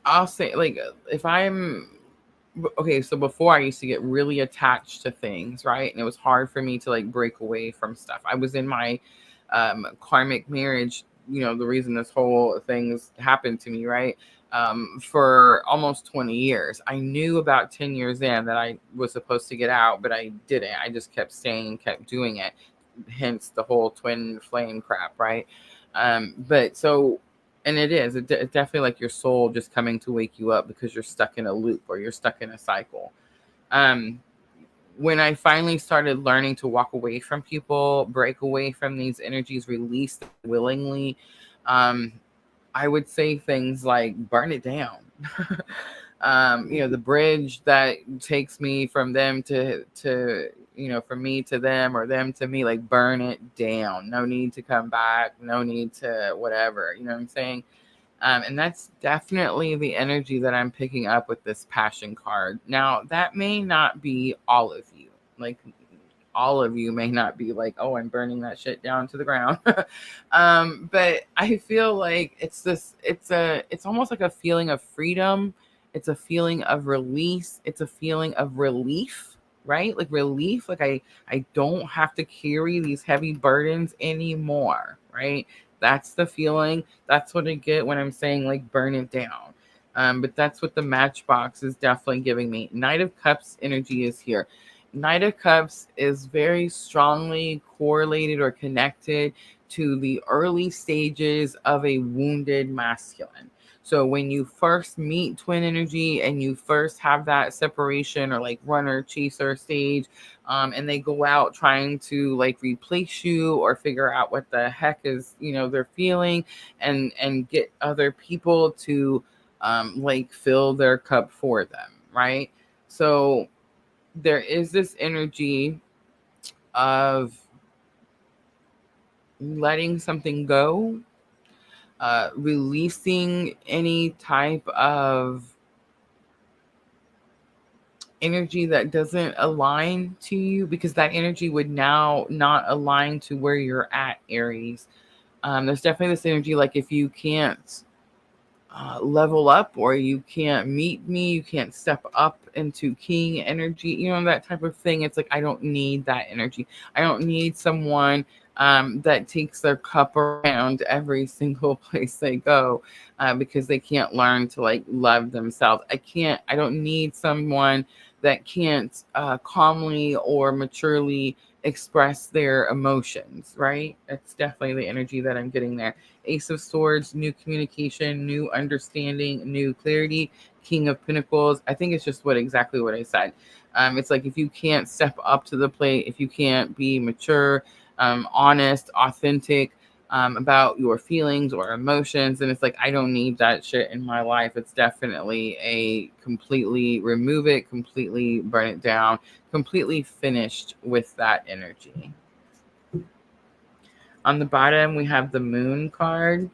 I'll say, like, if I'm okay, so before I used to get really attached to things, right? And it was hard for me to like break away from stuff. I was in my karmic marriage, the reason this whole thing's happened to me, right? For almost 20 years. I knew about 10 years in that I was supposed to get out, but I didn't. I just kept staying, kept doing it. Hence the whole twin flame crap, right? But so and it's definitely like your soul just coming to wake you up because you're stuck in a loop or you're stuck in a cycle. Um, when I finally started learning to walk away from people, break away from these energies, release them willingly, um, I would say things like burn it down. The bridge that takes me from them to from me to them or them to me, like burn it down. No need to come back. No need to whatever. You know what I'm saying? And that's definitely the energy that I'm picking up with this passion card. Now, that may not be all of you. Like, all of you may not be like, oh, I'm burning that shit down to the ground. But I feel like it's almost like a feeling of freedom. It's a feeling of release. It's a feeling of relief, right? Like relief. Like I don't have to carry these heavy burdens anymore, right? That's the feeling. That's what I get when I'm saying like burn it down. But that's what the matchbox is definitely giving me. Knight of Cups energy is here. Knight of Cups is very strongly correlated or connected to the early stages of a wounded masculine. So when you first meet twin energy and you first have that separation or like runner chaser stage, and they go out trying to like replace you or figure out what the heck is they're feeling, and get other people to like fill their cup for them, right? So there is this energy of letting something go, releasing any type of energy that doesn't align to you, because that energy would now not align to where you're at, Aries. There's definitely this energy like if you can't level up, or you can't meet me, you can't step up into king energy, that type of thing. It's like, I don't need that energy. I don't need someone that takes their cup around every single place they go, because they can't learn to like love themselves. I don't need someone that can't calmly or maturely express their emotions, right? That's definitely the energy that I'm getting there. Ace of Swords, new communication, new understanding, new clarity. King of Pentacles, I think it's just exactly what I said. It's like if you can't step up to the plate, if you can't be mature, honest, authentic about your feelings or emotions, and it's like, I don't need that shit in my life. It's definitely a completely remove it, completely burn it down, completely finished with that energy. On the bottom, we have the Moon card.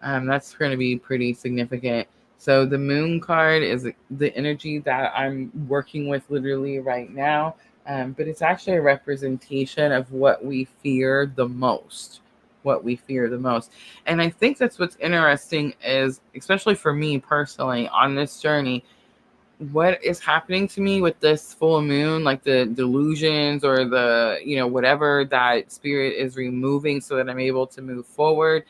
That's going to be pretty significant. So the Moon card is the energy that I'm working with literally right now, but it's actually a representation of what we fear the most. What we fear the most. And I think that's what's interesting is, especially for me personally on this journey, what is happening to me with this full moon, like the delusions or the whatever that spirit is removing so that I'm able to move forward,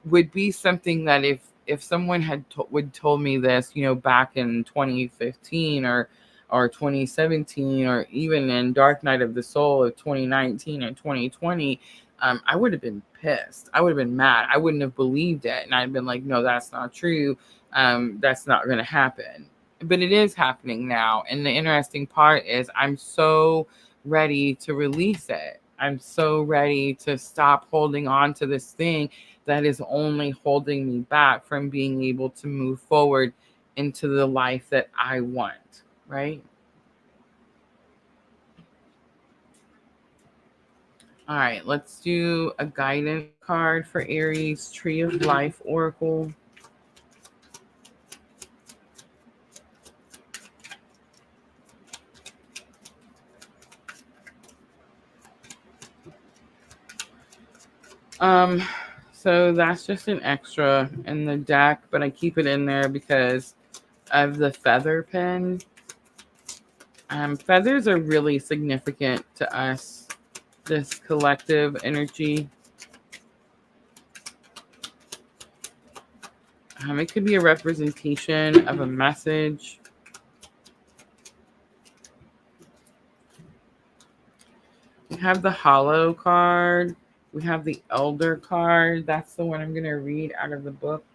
would be something that if someone had would told me this back in 2015 or 2017, or even in Dark Night of the Soul of 2019 and 2020, I would have been pissed. I would have been mad. I wouldn't have believed it, and I'd been like, no, that's not true. That's not going to happen. But it is happening now. And the interesting part is I'm so ready to release it. I'm so ready to stop holding on to this thing that is only holding me back from being able to move forward into the life that I want, right? All right, let's do a guidance card for Aries, Tree of Life Oracle. So that's just an extra in the deck, but I keep it in there because of the feather pen. Feathers are really significant to us, this collective energy. It could be a representation of a message. We have the Hollow card. We have the Elder card. That's the one I'm going to read out of the book.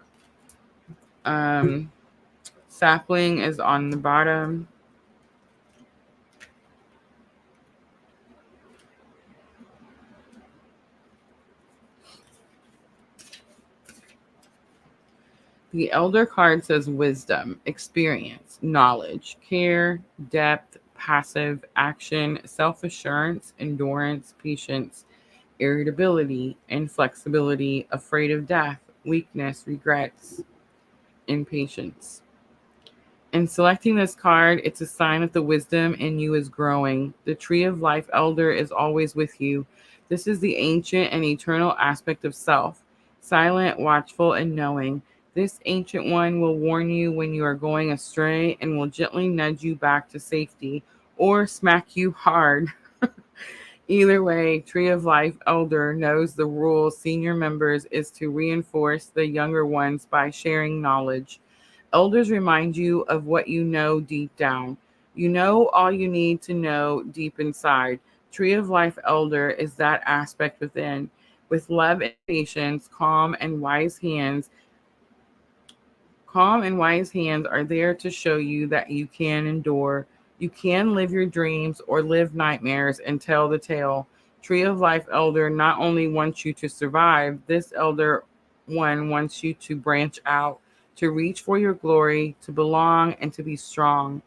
Sapling is on the bottom. The Elder card says wisdom, experience, knowledge, care, depth, passive action, self assurance, endurance, patience, irritability, inflexibility, afraid of death, weakness, regrets, impatience. In selecting this card, it's a sign that the wisdom in you is growing. The tree of life elder is always with you. This is the ancient and eternal aspect of self, silent, watchful, and knowing. This ancient one will warn you when you are going astray and will gently nudge you back to safety or smack you hard. Either way, Tree of Life Elder knows the rule senior members is to reinforce the younger ones by sharing knowledge. Elders remind you of what you know deep down. You know all you need to know deep inside. Tree of Life Elder is that aspect within. With love and patience, calm and wise hands are there to show you that you can endure. You can live your dreams or live nightmares and tell the tale. Tree of Life Elder not only wants you to survive, this Elder one wants you to branch out, to reach for your glory, to belong, and to be strong.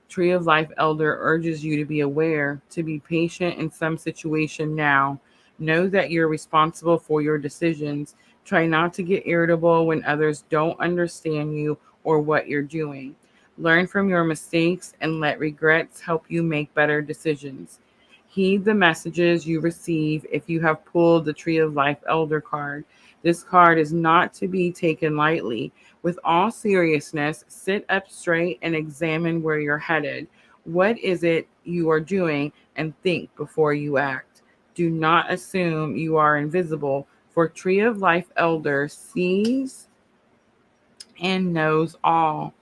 Tree of Life Elder urges you to be aware, to be patient in some situation now. Know that you're responsible for your decisions. Try not to get irritable when others don't understand you or what you're doing. Learn from your mistakes and let regrets help you make better decisions. Heed the messages you receive if you have pulled the Tree of Life Elder card. This card is not to be taken lightly. With all seriousness, sit up straight and examine where you're headed. What is it you are doing, and think before you act. Do not assume you are invisible, for Tree of Life Elder sees and knows all.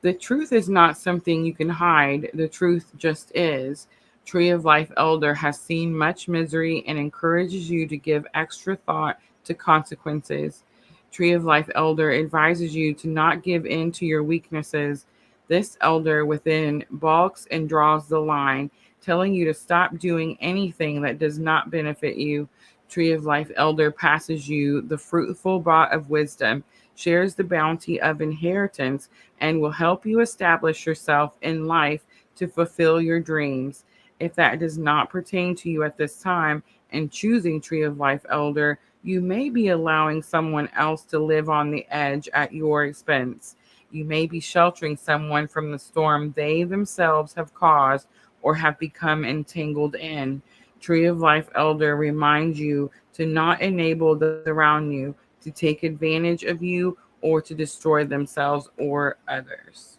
The truth is not something you can hide. The truth just is. Tree of Life Elder has seen much misery and encourages you to give extra thought to consequences. Tree of Life Elder advises you to not give in to your weaknesses. This elder within balks and draws the line, telling you to stop doing anything that does not benefit you. Tree of Life Elder passes you the fruitful bot of wisdom, shares the bounty of inheritance, and will help you establish yourself in life to fulfill your dreams. If that does not pertain to you at this time, and choosing Tree of Life Elder, you may be allowing someone else to live on the edge at your expense. You may be sheltering someone from the storm they themselves have caused or have become entangled in. Tree of Life Elder reminds you to not enable those around you to take advantage of you or to destroy themselves or others.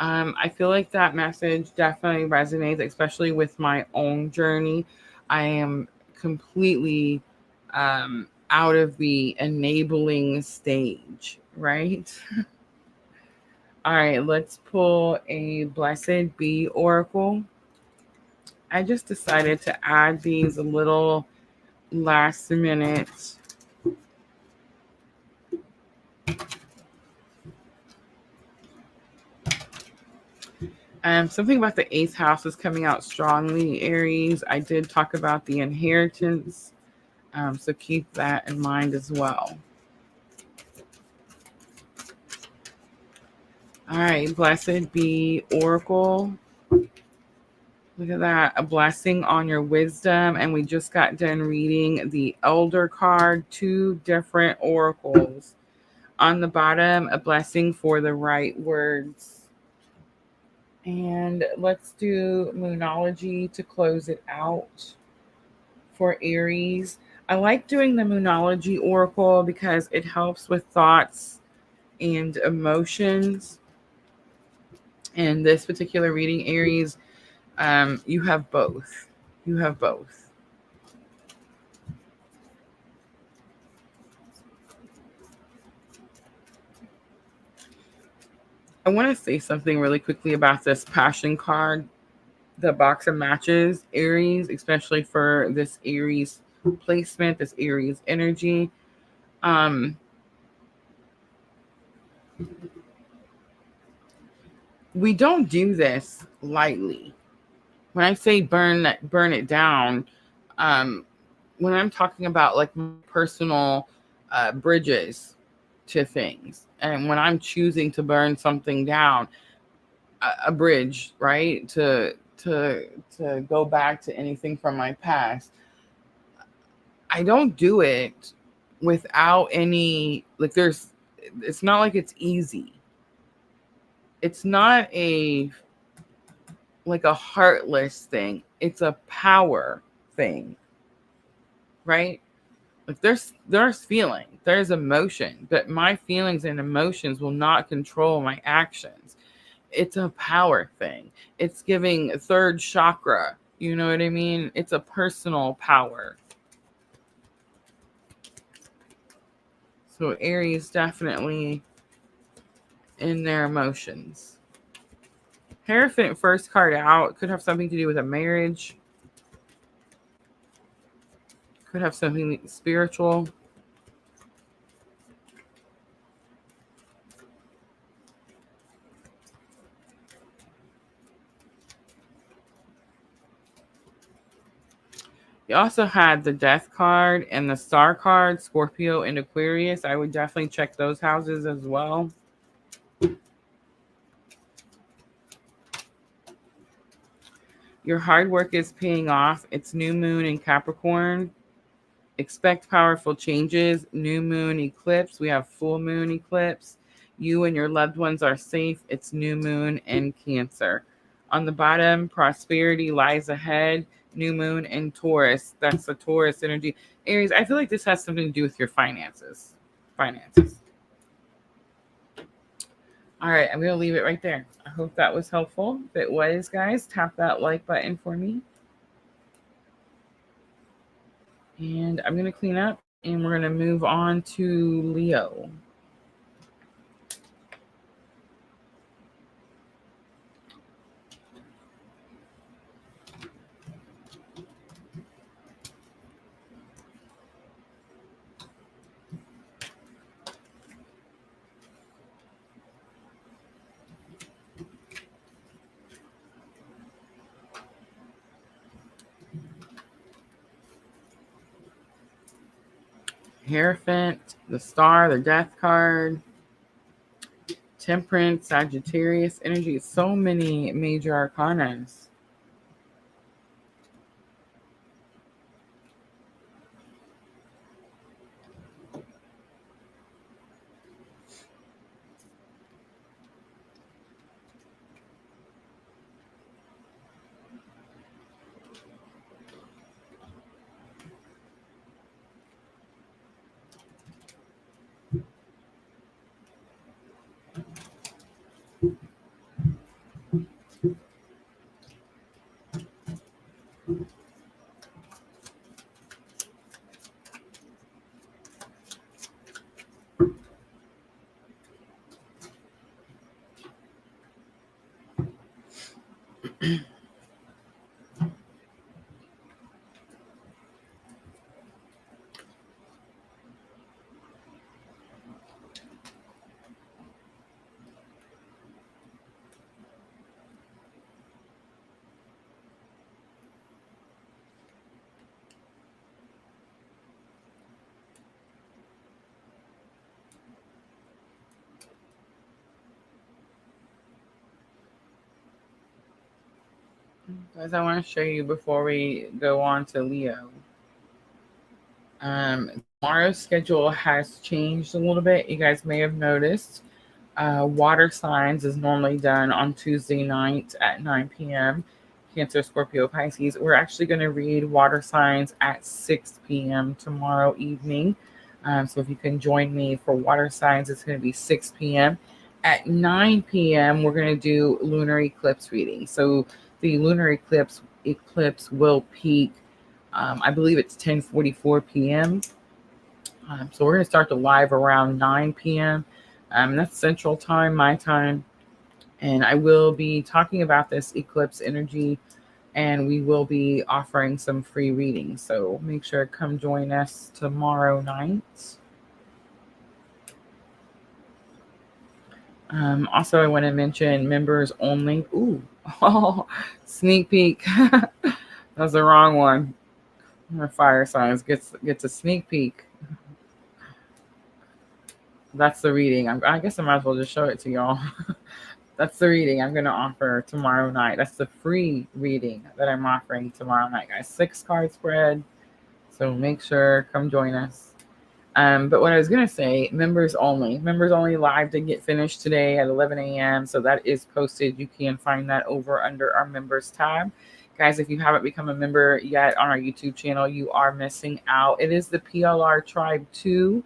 I feel like that message definitely resonates, especially with my own journey. I am completely out of the enabling stage, right? All right, let's pull a Blessed Be Oracle. I just decided to add these a little last minute. Something about the eighth house is coming out strongly, Aries. I did talk about the inheritance, so keep that in mind as well. All right, Blessed Be Oracle. Look at that, a blessing on your wisdom. And we just got done reading the Elder card, two different oracles. On the bottom, a blessing for the right words. And let's do Moonology to close it out for Aries. I like doing the Moonology oracle because it helps with thoughts and emotions. In this particular reading, Aries, you have both. You have both. I want to say something really quickly about this passion card, the box of matches, Aries, especially for this Aries placement, this Aries energy. Um, we don't do this lightly. When I say burn it down, um, when I'm talking about like personal bridges, to things. And when I'm choosing to burn something down, a bridge, right? To go back to anything from my past, I don't do it without any, like, it's not like it's easy. It's not like a heartless thing. It's a power thing, right? Like there's feeling, there's emotion, but my feelings and emotions will not control my actions. It's a power thing. It's giving third chakra. You know what I mean? It's a personal power. So Aries definitely in their emotions. Hierophant first card out could have something to do with a marriage. Could have something spiritual. You also had the Death card and the Star card, Scorpio and Aquarius. I would definitely check those houses as well. Your hard work is paying off. It's new moon in Capricorn. Expect powerful changes. New moon eclipse. We have full moon eclipse. You and your loved ones are safe. It's new moon in Cancer. On the bottom, prosperity lies ahead. New moon in Taurus. That's the Taurus energy. Aries, I feel like this has something to do with your finances. All right, I'm going to leave it right there. I hope that was helpful. If it was, guys, tap that like button for me. And I'm going to clean up, and we're going to move on to Leo. Hierophant, the Star, the Death card, Temperance, Sagittarius energy. So many major arcanas. Guys, I want to show you before we go on to Leo. Tomorrow's schedule has changed a little bit. You guys may have noticed. Water signs is normally done on Tuesday night at 9 p.m. Cancer, Scorpio, Pisces. We're actually going to read water signs at 6 p.m. tomorrow evening. So if you can join me for water signs, it's going to be 6 p.m. At 9 p.m., we're going to do lunar eclipse reading. So the lunar eclipse will peak, I believe it's 10:44 p.m. So we're going to start the live around 9 p.m. That's Central Time, my time. And I will be talking about this eclipse energy, and we will be offering some free readings. So make sure to come join us tomorrow night. Also, I want to mention members only. Ooh, oh, sneak peek. That's the wrong one. Fire signs gets a sneak peek. That's the reading. I guess I might as well just show it to y'all. That's the reading I'm going to offer tomorrow night. That's the free reading that I'm offering tomorrow night, guys. 6-card spread. So make sure, come join us. But what I was going to say, members only. Members only live did get finished today at 11 a.m. So that is posted. You can find that over under our members tab. Guys, if you haven't become a member yet on our YouTube channel, you are missing out. It is the PLR Tribe 2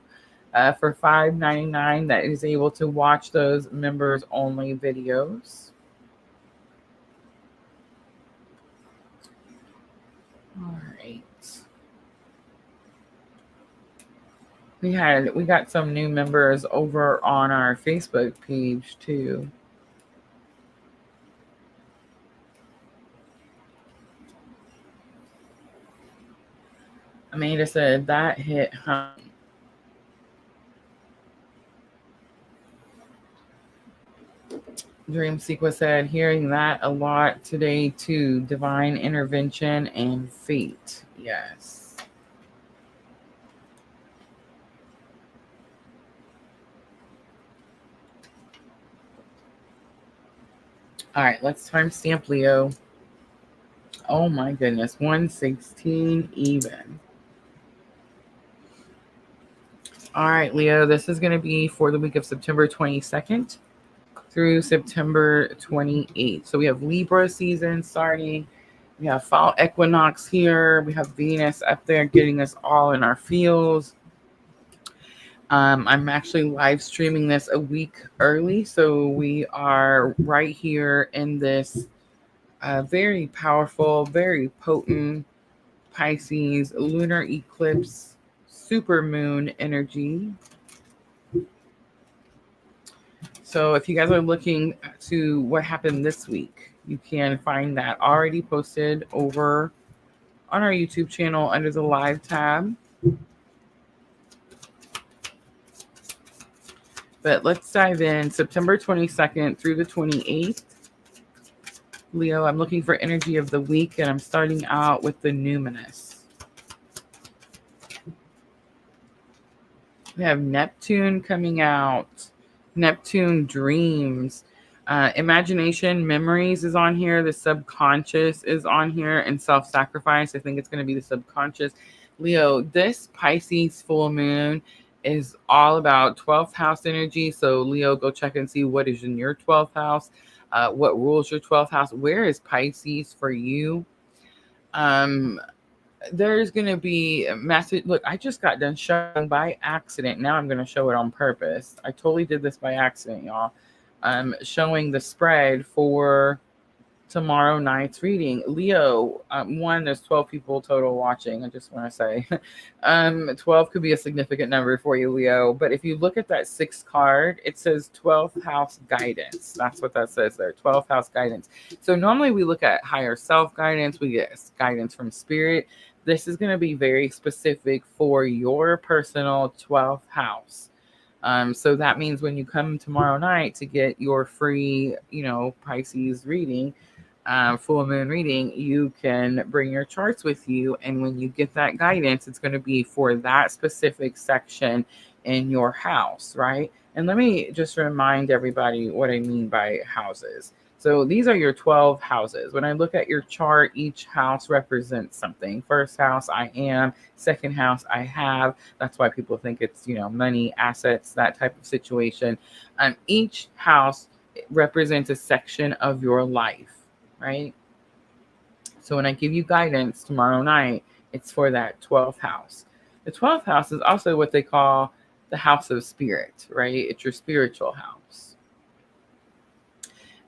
for $5.99 that is able to watch those members only videos. All right. We got some new members over on our Facebook page too. Amanda said that hit home. Dream Sequence said, hearing that a lot today too. Divine intervention and fate. Yes. All right, let's timestamp Leo. Oh my goodness, 116 even. All right, Leo, this is going to be for the week of September 22nd through September 28th. So we have Libra season starting. We have fall equinox here. We have Venus up there getting us all in our feels. I'm actually live streaming this a week early. So we are right here in this very powerful, very potent Pisces lunar eclipse super moon energy. So if you guys are looking to what happened this week, you can find that already posted over on our YouTube channel under the live tab. But let's dive in. September 22nd through the 28th. Leo, I'm looking for energy of the week, and I'm starting out with the numinous. We have Neptune coming out. Neptune dreams. Imagination, memories is on here. The subconscious is on here, and self-sacrifice. I think it's going to be the subconscious. Leo, this Pisces full moon is all about 12th house energy. So Leo, go check and see what is in your 12th house. What rules your 12th house? Where is Pisces for you? There's going to be a message. Look, I just got done showing by accident. Now I'm going to show it on purpose. I totally did this by accident, y'all. Showing the spread for tomorrow night's reading. Leo, one, there's 12 people total watching. I just want to say 12 could be a significant number for you, Leo. But if you look at that 6th card, it says 12th house guidance. That's what that says there, 12th house guidance. So normally we look at higher self guidance. We get guidance from spirit. This is going to be very specific for your personal 12th house. So that means when you come tomorrow night to get your free, Pisces reading, full moon reading, you can bring your charts with you. And when you get that guidance, it's going to be for that specific section in your house, right? And let me just remind everybody what I mean by houses. So these are your 12 houses. When I look at your chart, each house represents something. First house, I am. Second house, I have. That's why people think it's, money, assets, that type of situation. Each house represents a section of your life, right? So when I give you guidance tomorrow night, it's for that 12th house. The 12th house is also what they call the house of spirit, right? It's your spiritual house.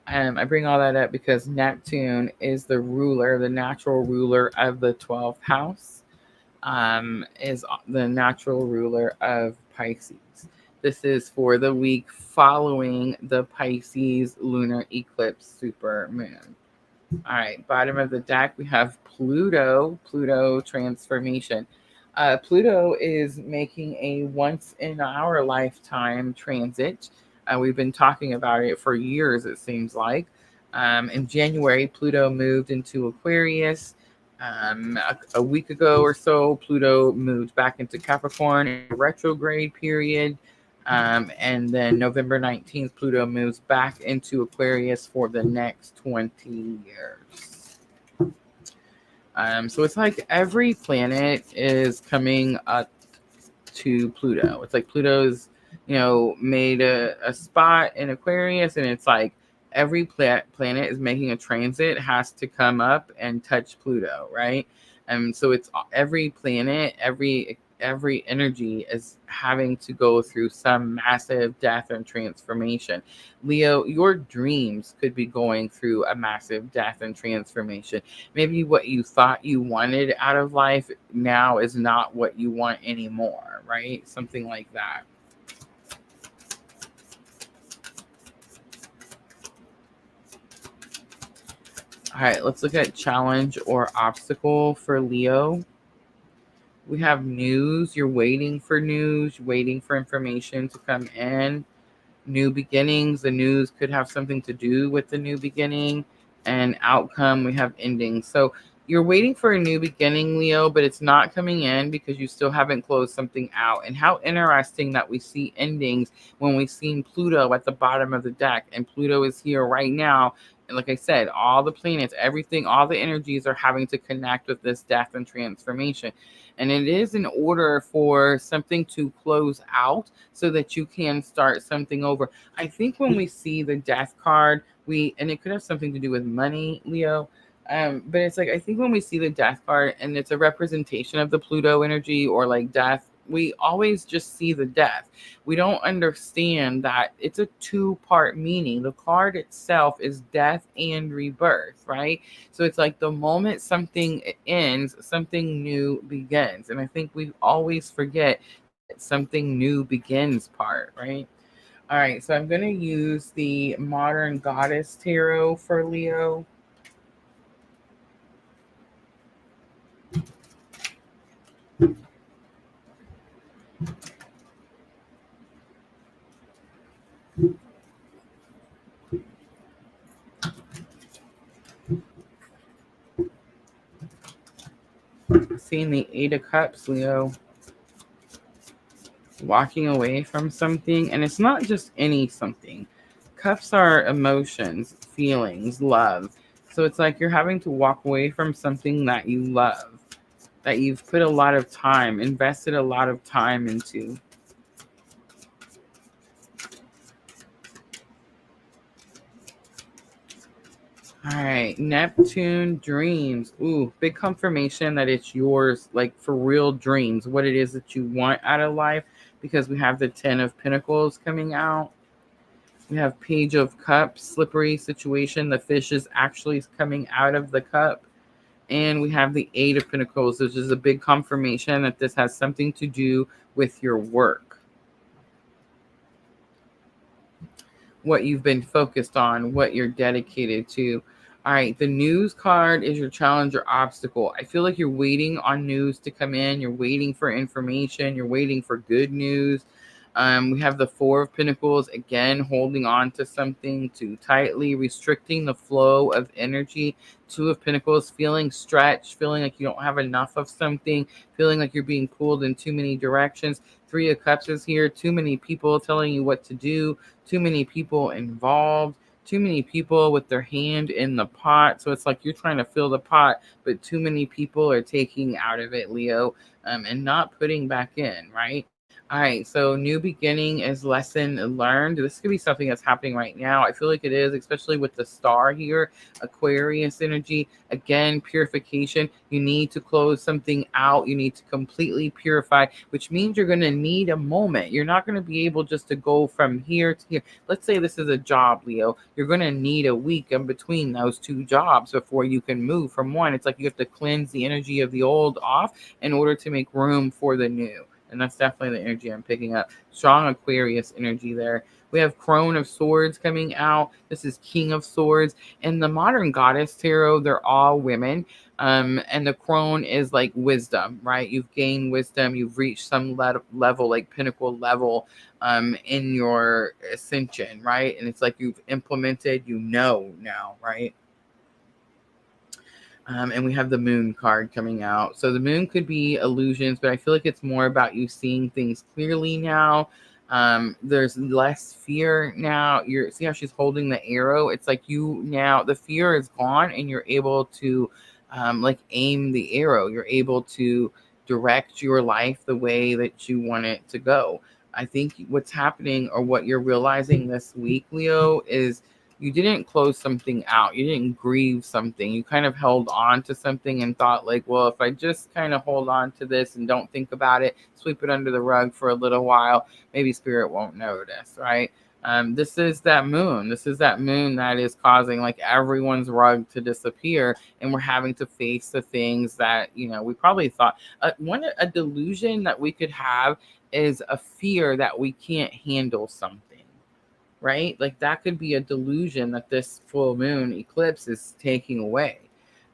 I bring all that up because Neptune is the ruler, the natural ruler of the 12th house, is the natural ruler of Pisces. This is for the week following the Pisces lunar eclipse super moon. All right, bottom of the deck, we have Pluto transformation. Pluto is making a once in our lifetime transit. We've been talking about it for years, it seems like. In January, Pluto moved into Aquarius. A week ago or so, Pluto moved back into Capricorn in a retrograde period. And then November 19th, Pluto moves back into Aquarius for the next 20 years. So it's like every planet is coming up to Pluto. It's like Pluto's, made a spot in Aquarius, and it's like every planet is making a transit, has to come up and touch Pluto, right? And so it's every planet, every energy is having to go through some massive death and transformation. Leo, your dreams could be going through a massive death and transformation. Maybe what you thought you wanted out of life now is not what you want anymore, right? Something like that. All right, let's look at challenge or obstacle for Leo. We have news. You're waiting for news, waiting for information to come in. New beginnings. The news could have something to do with the new beginning. And outcome, we have ending. So you're waiting for a new beginning, Leo, but it's not coming in because you still haven't closed something out. And how interesting that we see endings when we've seen Pluto at the bottom of the deck. And Pluto is here right now. And like I said, all the planets, everything, all the energies are having to connect with this death and transformation. And it is in order for something to close out so that you can start something over. I think when we see the death card, and it could have something to do with money, Leo. But it's like, I think when we see the death card and it's a representation of the Pluto energy or like death, we always just see the death. We don't understand that it's a two-part meaning. The card itself is death and rebirth, right? So it's like the moment something ends, something new begins. And I think we always forget that something new begins part, right? All right, so I'm going to use the Modern Goddess Tarot for Leo. Seeing the Eight of Cups, Leo. Walking away from something, and it's not just any something. Cups are emotions, feelings, love. So it's like you're having to walk away from something that you love, that you've put a lot of time, invested a lot of time into. All right, Neptune dreams. Ooh, big confirmation that it's yours, like for real dreams, what it is that you want out of life, because we have the 10 of Pentacles coming out. We have Page of Cups, slippery situation. The fish is actually coming out of the cup. And we have the Eight of Pentacles, which is a big confirmation that this has something to do with your work. What you've been focused on, what you're dedicated to. All right, the news card is your challenge or obstacle. I feel like you're waiting on news to come in. You're waiting for information. You're waiting for good news. We have the Four of Pentacles, again, holding on to something too tightly, restricting the flow of energy. Two of Pentacles, feeling stretched, feeling like you don't have enough of something, feeling like you're being pulled in too many directions. Three of Cups is here, too many people telling you what to do, too many people involved, too many people with their hand in the pot. So it's like you're trying to fill the pot, but too many people are taking out of it, Leo, and not putting back in, right? All right, so new beginning is lesson learned. This could be something that's happening right now. I feel like it is, especially with the star here, Aquarius energy. Again, purification. You need to close something out. You need to completely purify, which means you're going to need a moment. You're not going to be able just to go from here to here. Let's say this is a job, Leo. You're going to need a week in between those two jobs before you can move from one. It's like you have to cleanse the energy of the old off in order to make room for the new. And that's definitely the energy I'm picking up. Strong Aquarius energy there. We have Crone of Swords coming out. This is King of Swords. And the Modern Goddess Tarot, they're all women. And the Crone is like wisdom, right? You've gained wisdom. You've reached some level, like pinnacle level in your ascension, right? And it's like you've implemented, now, right? And we have the Moon card coming out. So the Moon could be illusions, but I feel like it's more about you seeing things clearly now. There's less fear now. You see how she's holding the arrow? It's like you now, the fear is gone and you're able to like aim the arrow. You're able to direct your life the way that you want it to go. I think what's happening, or what you're realizing this week, Leo, is you didn't close something out. You didn't grieve something. You kind of held on to something and thought, like, well, if I just kind of hold on to this and don't think about it, sweep it under the rug for a little while, maybe spirit won't notice, right? This is that moon. This is that moon that is causing like everyone's rug to disappear, and we're having to face the things that we probably thought. A delusion that we could have is a fear that we can't handle something, right? Like that could be a delusion that this full moon eclipse is taking away.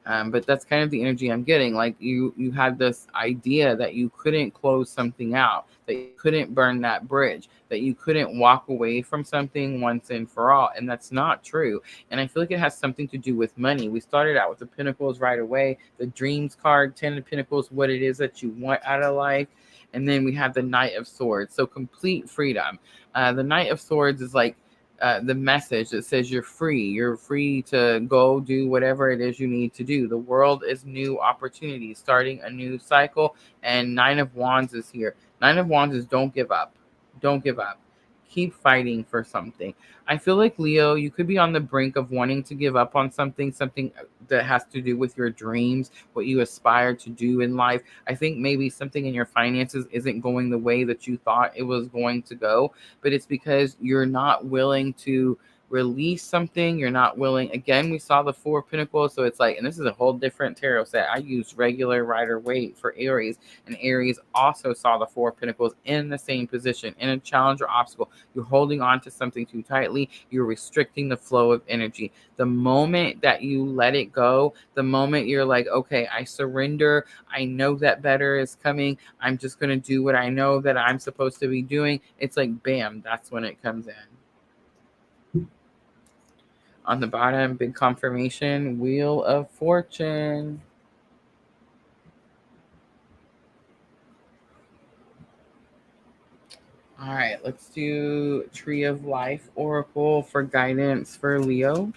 But that's kind of the energy I'm getting. Like you had this idea that you couldn't close something out, that you couldn't burn that bridge, that you couldn't walk away from something once and for all. And that's not true. And I feel like it has something to do with money. We started out with the Pentacles right away, the Dreams card, 10 of Pentacles, what it is that you want out of life. And then we have the Knight of Swords. So complete freedom. The Knight of Swords is like the message that says you're free. You're free to go do whatever it is you need to do. The world is new opportunities, starting a new cycle. And Nine of Wands is here. Nine of Wands is don't give up. Don't give up. Keep fighting for something. I feel like, Leo, you could be on the brink of wanting to give up on something that has to do with your dreams, what you aspire to do in life. I think maybe something in your finances isn't going the way that you thought it was going to go, but it's because you're not willing to release something. You're not willing. Again, we saw the Four of Pentacles, so it's like, and this is a whole different tarot set. I use regular Rider-Waite for Aries, and Aries also saw the Four of Pentacles in the same position, in a challenge or obstacle. You're holding on to something too tightly. You're restricting the flow of energy. The moment that you let it go, the moment you're like, okay, I surrender. I know that better is coming. I'm just going to do what I know that I'm supposed to be doing. It's like, bam, that's when it comes in. On the bottom, big confirmation, Wheel of Fortune. All right, let's do Tree of Life Oracle for guidance for Leo.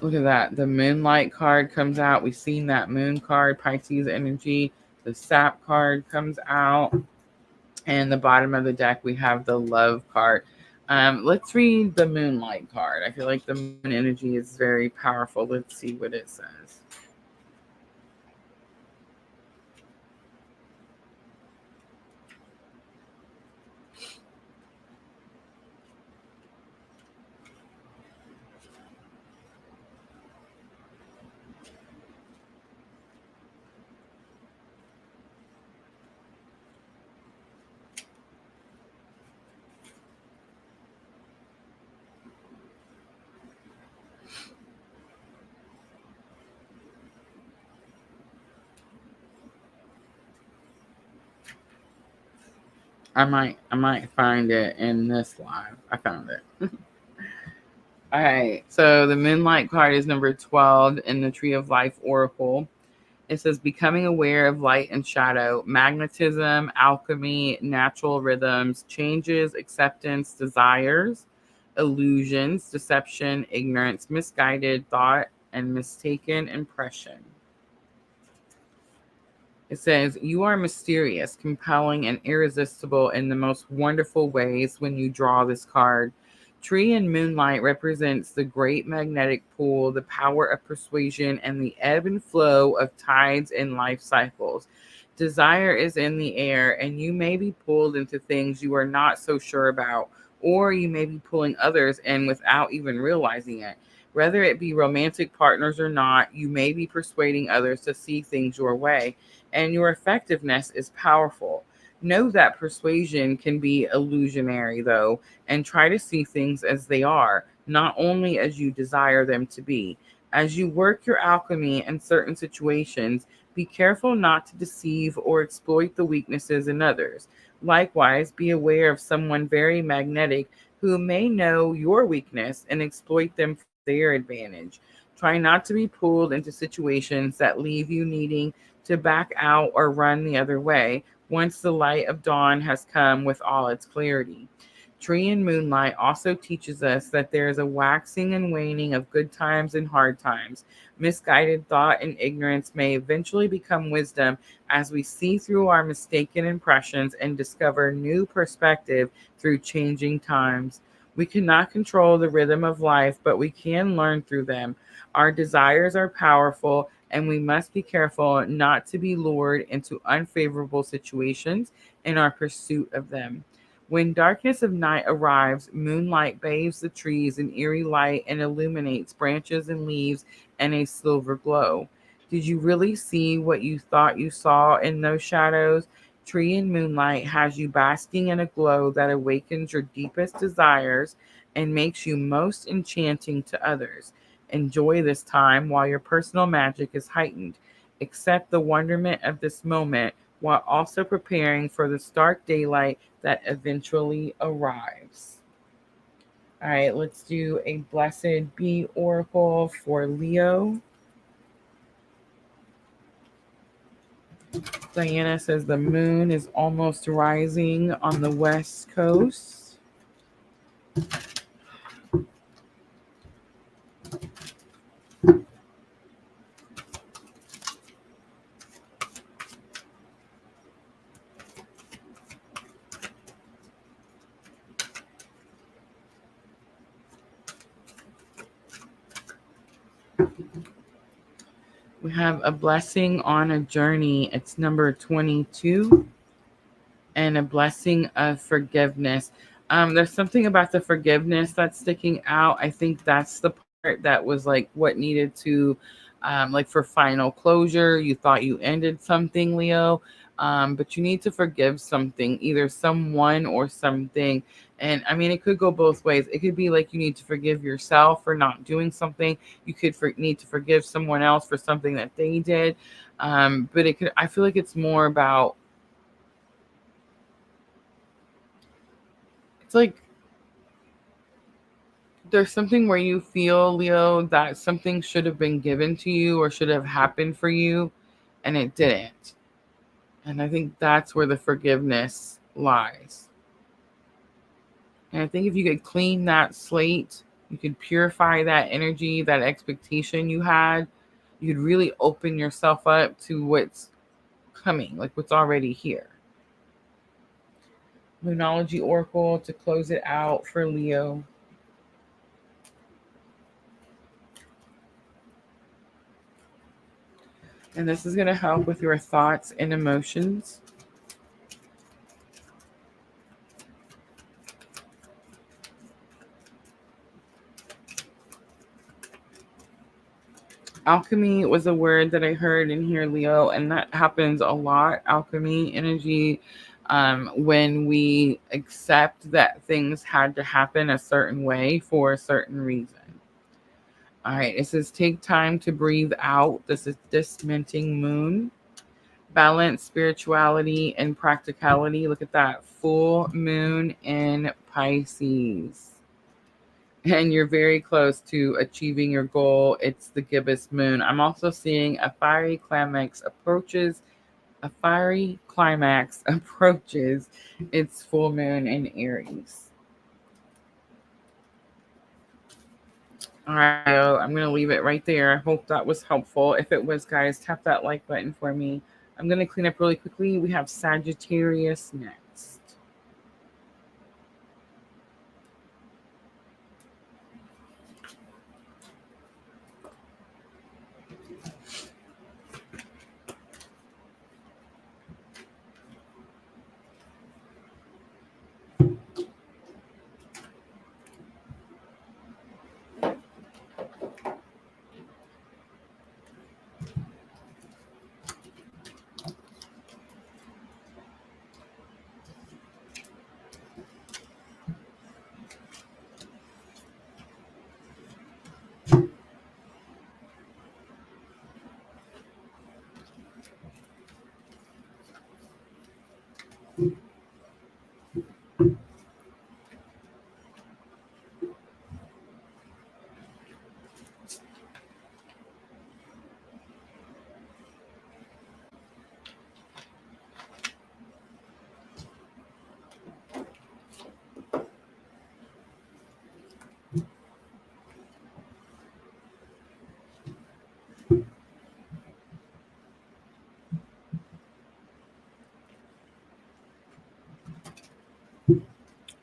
Look at that. The Moonlight card comes out. We've seen that Moon card, Pisces energy. The Sap card comes out. And the bottom of the deck, we have the Love card. Let's read the Moonlight card. I feel like the moon energy is very powerful. Let's see what it says. I might find it in this live. I found it. All right. So the Moonlight card is number 12 in the Tree of Life Oracle. It says becoming aware of light and shadow, magnetism, alchemy, natural rhythms, changes, acceptance, desires, illusions, deception, ignorance, misguided thought, and mistaken impression. It says, you are mysterious, compelling, and irresistible in the most wonderful ways when you draw this card. Tree and Moonlight represents the great magnetic pull, the power of persuasion, and the ebb and flow of tides in life cycles. Desire is in the air, and you may be pulled into things you are not so sure about, or you may be pulling others in without even realizing it. Whether it be romantic partners or not, you may be persuading others to see things your way, and your effectiveness is powerful. Know that persuasion can be illusionary, though, and try to see things as they are, not only as you desire them to be. As you work your alchemy in certain situations, be careful not to deceive or exploit the weaknesses in others. Likewise, be aware of someone very magnetic who may know your weakness and exploit them for their advantage. Try not to be pulled into situations that leave you needing to back out or run the other way once the light of dawn has come with all its clarity. Tree and moonlight also teaches us that there is a waxing and waning of good times and hard times. Misguided thought and ignorance may eventually become wisdom as we see through our mistaken impressions and discover new perspective through changing times. We cannot control the rhythm of life, but we can learn through them. Our desires are powerful, and we must be careful not to be lured into unfavorable situations in our pursuit of them. When darkness of night arrives, moonlight bathes the trees in eerie light and illuminates branches and leaves in a silver glow. Did you really see what you thought you saw in those shadows? Tree and moonlight has you basking in a glow that awakens your deepest desires and makes you most enchanting to others. Enjoy this time while your personal magic is heightened. Accept the wonderment of this moment while also preparing for the stark daylight that eventually arrives. All right, let's do a blessed bee oracle for Leo. Diana says the moon is almost rising on the west coast. We have a blessing on a journey. It's number 22. And a blessing of forgiveness. There's something about the forgiveness that's sticking out. I think that's the part that was like what needed to, like for final closure. You thought you ended something, Leo, but you need to forgive something, either someone or something. And I mean, it could go both ways. It could be like you need to forgive yourself for not doing something. You could need to forgive someone else for something that they did. But it could. I feel like it's more about. It's like there's something where you feel, Leo, that something should have been given to you or should have happened for you and it didn't. And I think that's where the forgiveness lies. And I think if you could clean that slate, you could purify that energy, that expectation you had, you'd really open yourself up to what's coming, like what's already here. Moonology Oracle to close it out for Leo. And this is going to help with your thoughts and emotions. Alchemy was a word that I heard in here, Leo, and that happens a lot. Alchemy energy, when we accept that things had to happen a certain way for a certain reason. All right, it says take time to breathe out. This is dismenting moon. Balance spirituality and practicality. Look at that full moon in Pisces. And you're very close to achieving your goal. It's the gibbous moon. I'm also seeing a fiery climax approaches. A fiery climax approaches its full moon in Aries. All right, so I'm going to leave it right there. I hope that was helpful. If it was, guys, tap that like button for me. I'm going to clean up really quickly. We have Sagittarius next.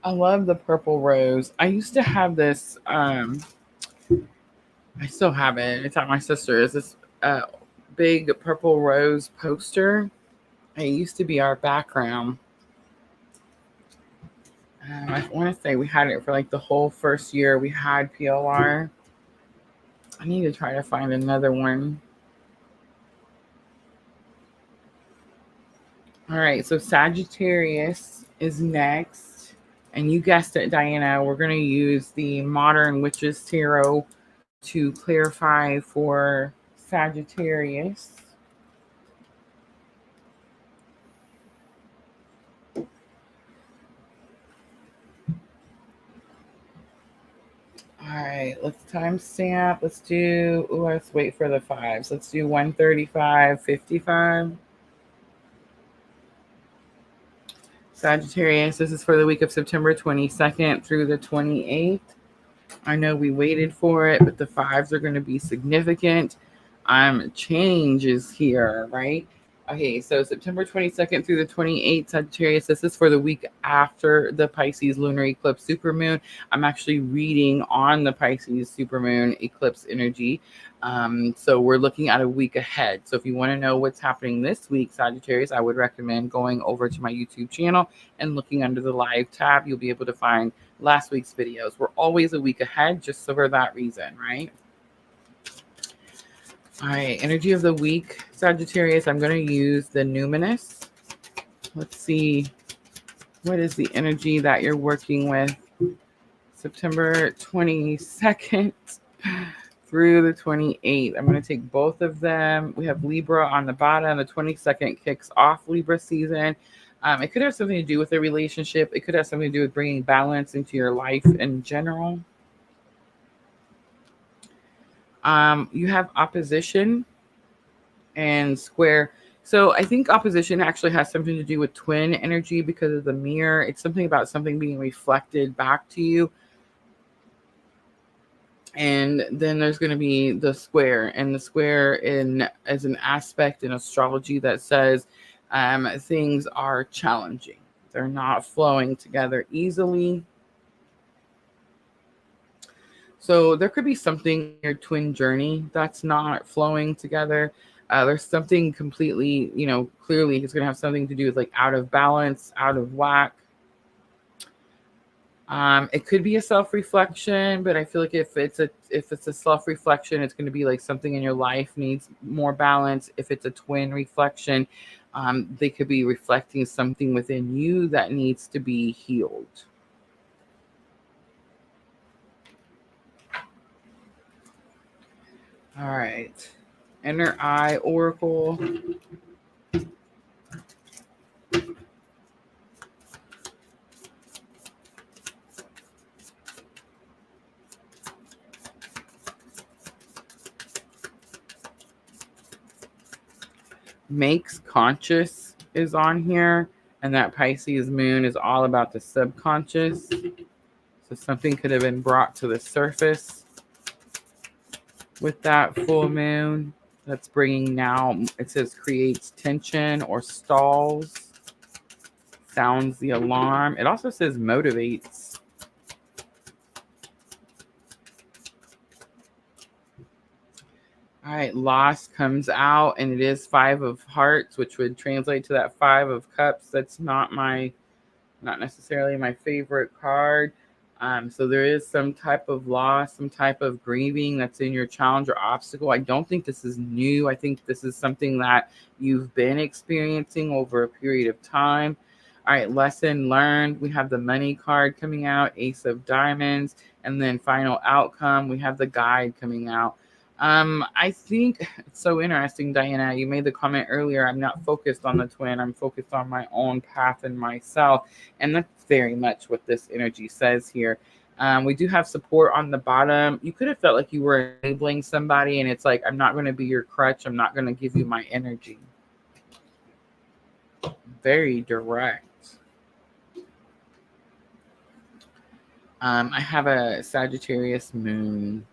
I love the purple rose. I used to have this, I still have it. It's at my sister's. This big purple rose poster. It used to be our background. I want to say we had it for like the whole first year we had PLR. I need to try to find another one. All right, so Sagittarius is next. And you guessed it, Diana. We're going to use the Modern Witches Tarot to clarify for Sagittarius. All right, let's timestamp. Let's wait for the fives. Let's do 135.55. Sagittarius, this is for the week of September 22nd through the 28th. I know we waited for it, but the fives are going to be significant. Change is here, right? Okay, so September 22nd through the 28th, Sagittarius, this is for the week after the Pisces lunar eclipse supermoon. I'm actually reading on the Pisces supermoon eclipse energy. So we're looking at a week ahead. So if you want to know what's happening this week, Sagittarius, I would recommend going over to my YouTube channel and looking under the live tab. You'll be able to find last week's videos. We're always a week ahead just for that reason, right? All right, energy of the week, Sagittarius. I'm going to use the numinous. Let's see, what is the energy that you're working with? September 22nd through the 28th. I'm going to take both of them. We have Libra on the bottom. The 22nd kicks off Libra season. It could have something to do with a relationship. It could have something to do with bringing balance into your life in general. You have opposition and square. So I think opposition actually has something to do with twin energy because of the mirror. It's something about something being reflected back to you. And then there's going to be the square, and the square as an aspect in astrology that says things are challenging. They're not flowing together easily. So there could be something in your twin journey that's not flowing together. There's something completely, clearly it's going to have something to do with like out of balance, out of whack. It could be a self-reflection, but I feel like if it's a self-reflection, it's going to be like something in your life needs more balance. If it's a twin reflection, they could be reflecting something within you that needs to be healed. All right. Inner Eye Oracle. Makes conscious is on here, and that Pisces moon is all about the subconscious. So something could have been brought to the surface with that full moon. That's bringing now, it says creates tension or stalls, sounds the alarm. It also says motivates. All right, loss comes out, and it is 5 of hearts, which would translate to that 5 of cups. That's not necessarily my favorite card. So there is some type of loss, some type of grieving that's in your challenge or obstacle. I don't think this is new. I think this is something that you've been experiencing over a period of time. All right, lesson learned. We have the money card coming out, Ace of Diamonds, and then final outcome. We have the guide coming out. I think it's so interesting, Diana. You made the comment earlier, I'm not focused on the twin. I'm focused on my own path and myself. And that's very much what this energy says here. We do have support on the bottom. You could have felt like you were enabling somebody, and it's like, I'm not going to be your crutch. I'm not going to give you my energy. Very direct. I have a Sagittarius moon.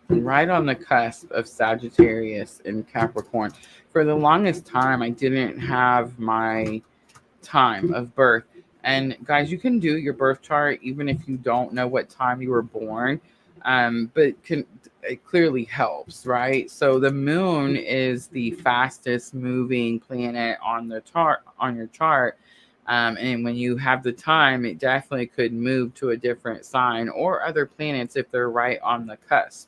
right on the cusp of Sagittarius and Capricorn. For the longest time, I didn't have my time of birth. And guys, you can do your birth chart even if you don't know what time you were born. But it clearly helps, right? So the moon is the fastest moving planet on the chart on your chart. And when you have the time, it definitely could move to a different sign or other planets if they're right on the cusp.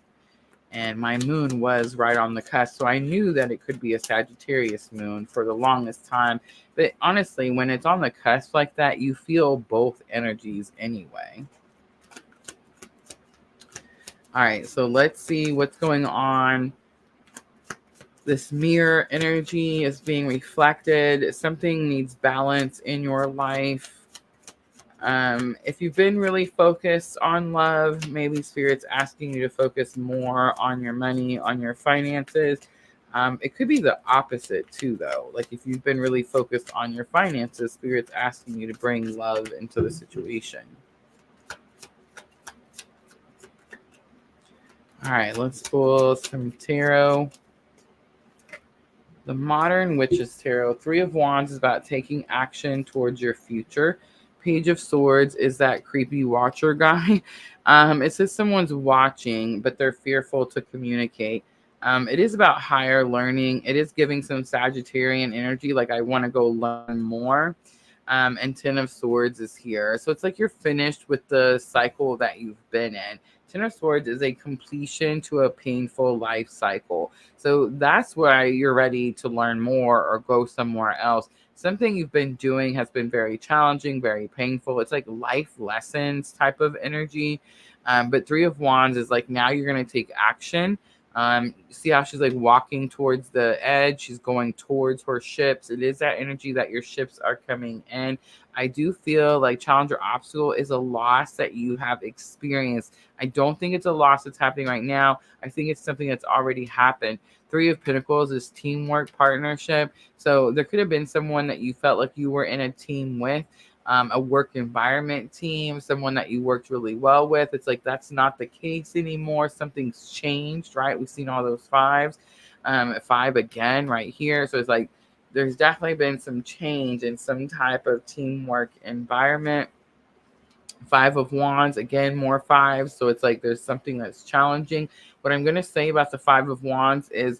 And my moon was right on the cusp. So I knew that it could be a Sagittarius moon for the longest time. But honestly, when it's on the cusp like that, you feel both energies anyway. All right, so let's see what's going on. This mirror energy is being reflected. Something needs balance in your life. If you've been really focused on love, maybe Spirit's asking you to focus more on your money, on your finances. It could be the opposite too, though. Like if you've been really focused on your finances, Spirit's asking you to bring love into the situation. All right, let's pull some tarot. The Modern Witch's Tarot. 3 of Wands is about taking action towards your future. Page of Swords is that creepy watcher guy. It says someone's watching, but they're fearful to communicate. It is about higher learning. It is giving some Sagittarian energy, like I want to go learn more. And 10 of Swords is here. So it's like you're finished with the cycle that you've been in. 10 of Swords is a completion to a painful life cycle. So that's why you're ready to learn more or go somewhere else. Something you've been doing has been very challenging, very painful. It's like life lessons type of energy. But 3 of Wands is like now you're going to take action. See how she's like walking towards the edge. She's going towards her ships. It is that energy that your ships are coming in. I do feel like challenge or obstacle is a loss that you have experienced. I don't think it's a loss that's happening right now. I think it's something that's already happened. 3 of Pentacles is teamwork, partnership. So there could have been someone that you felt like you were in a team with. A work environment team, someone that you worked really well with. It's like that's not the case anymore. Something's changed, right? We've seen all those fives. 5 again right here. So it's like there's definitely been some change in some type of teamwork environment. 5 of Wands, again, more fives. So it's like there's something that's challenging. What I'm going to say about the 5 of Wands is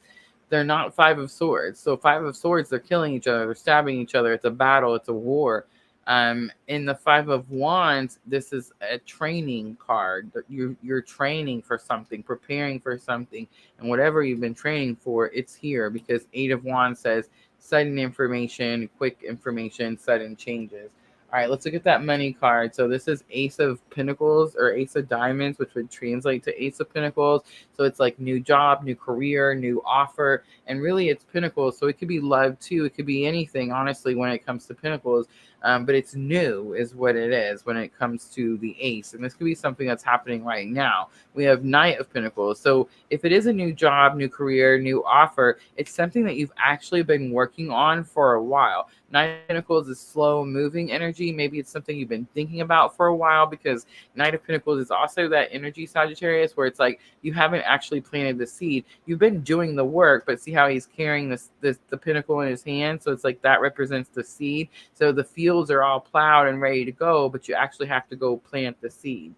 they're not 5 of Swords. So 5 of Swords, they're killing each other. They're stabbing each other. It's a battle. It's a war. In the 5 of Wands, this is a training card. You're training for something, preparing for something. And whatever you've been training for, it's here because 8 of Wands says sudden information, quick information, sudden changes. All right, let's look at that money card. So this is Ace of Pentacles or Ace of Diamonds, which would translate to Ace of Pentacles. So it's like new job, new career, new offer. And really it's Pentacles. So it could be love too. It could be anything, honestly, when it comes to Pentacles. But it's new is what it is when it comes to the Ace. And this could be something that's happening right now. We have Knight of Pentacles. So if it is a new job, new career, new offer, it's something that you've actually been working on for a while. Knight of Pentacles is slow moving energy. Maybe it's something you've been thinking about for a while because Knight of Pentacles is also that energy Sagittarius where it's like you haven't actually planted the seed. You've been doing the work, but see how he's carrying the pentacle in his hand. So it's like that represents the seed. So the fields are all plowed and ready to go, but you actually have to go plant the seed.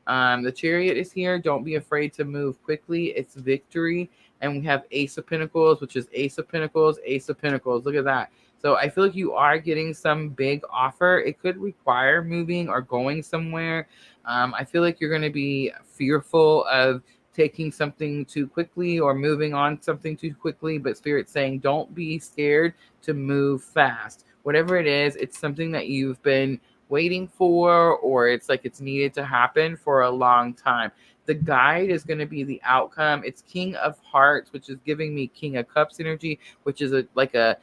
The Chariot is here. Don't be afraid to move quickly. It's victory. And we have Ace of Pentacles, which is Ace of Pentacles, Ace of Pentacles. Look at that. So I feel like you are getting some big offer. It could require moving or going somewhere. I feel like you're going to be fearful of taking something too quickly or moving on something too quickly. But Spirit's saying don't be scared to move fast. Whatever it is, it's something that you've been waiting for or it's like it's needed to happen for a long time. The guide is going to be the outcome. It's King of Hearts, which is giving me King of Cups energy, which is like a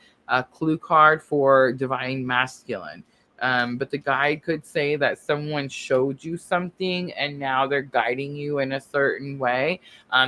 clue card for divine masculine. But the guide could say that someone showed you something and now they're guiding you in a certain way.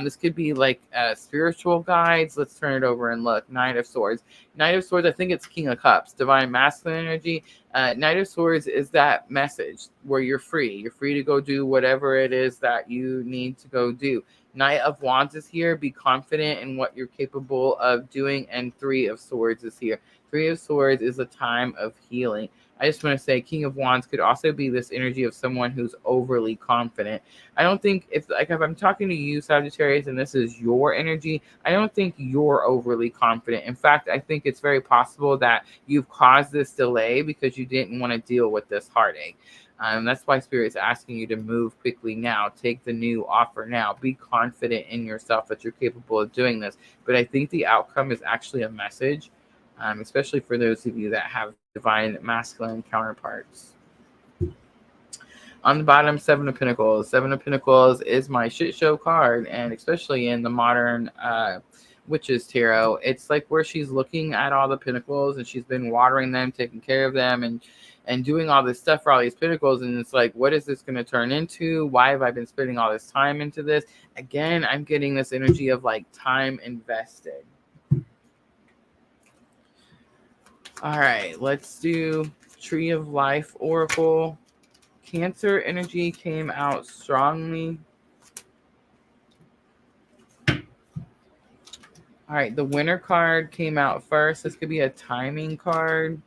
This could be like spiritual guides. Let's turn it over and look. Knight of Swords. Knight of Swords, I think it's King of Cups, divine masculine energy. Knight of Swords is that message where you're free. You're free to go do whatever it is that you need to go do. Knight of Wands is here. Be confident in what you're capable of doing. And Three of Swords is here. Three of Swords is a time of healing. I just want to say King of Wands could also be this energy of someone who's overly confident. I don't think if I'm talking to you, Sagittarius, and this is your energy, I don't think you're overly confident. In fact, I think it's very possible that you've caused this delay because you didn't want to deal with this heartache. That's why Spirit's asking you to move quickly now. Take the new offer now. Be confident in yourself that you're capable of doing this. But I think the outcome is actually a message, especially for those of you that have divine masculine counterparts. On the bottom, Seven of Pentacles. Seven of Pentacles is my shit show card, and especially in the modern Witches Tarot, it's like where she's looking at all the pentacles and she's been watering them, taking care of them, and doing all this stuff for all these pentacles. And it's like, what is this going to turn into? Why have I been spending all this time into this? Again, I'm getting this energy of like time invested. All right, let's do Tree of Life Oracle. Cancer energy came out strongly. All right, the Winter card came out first. This could be a timing card.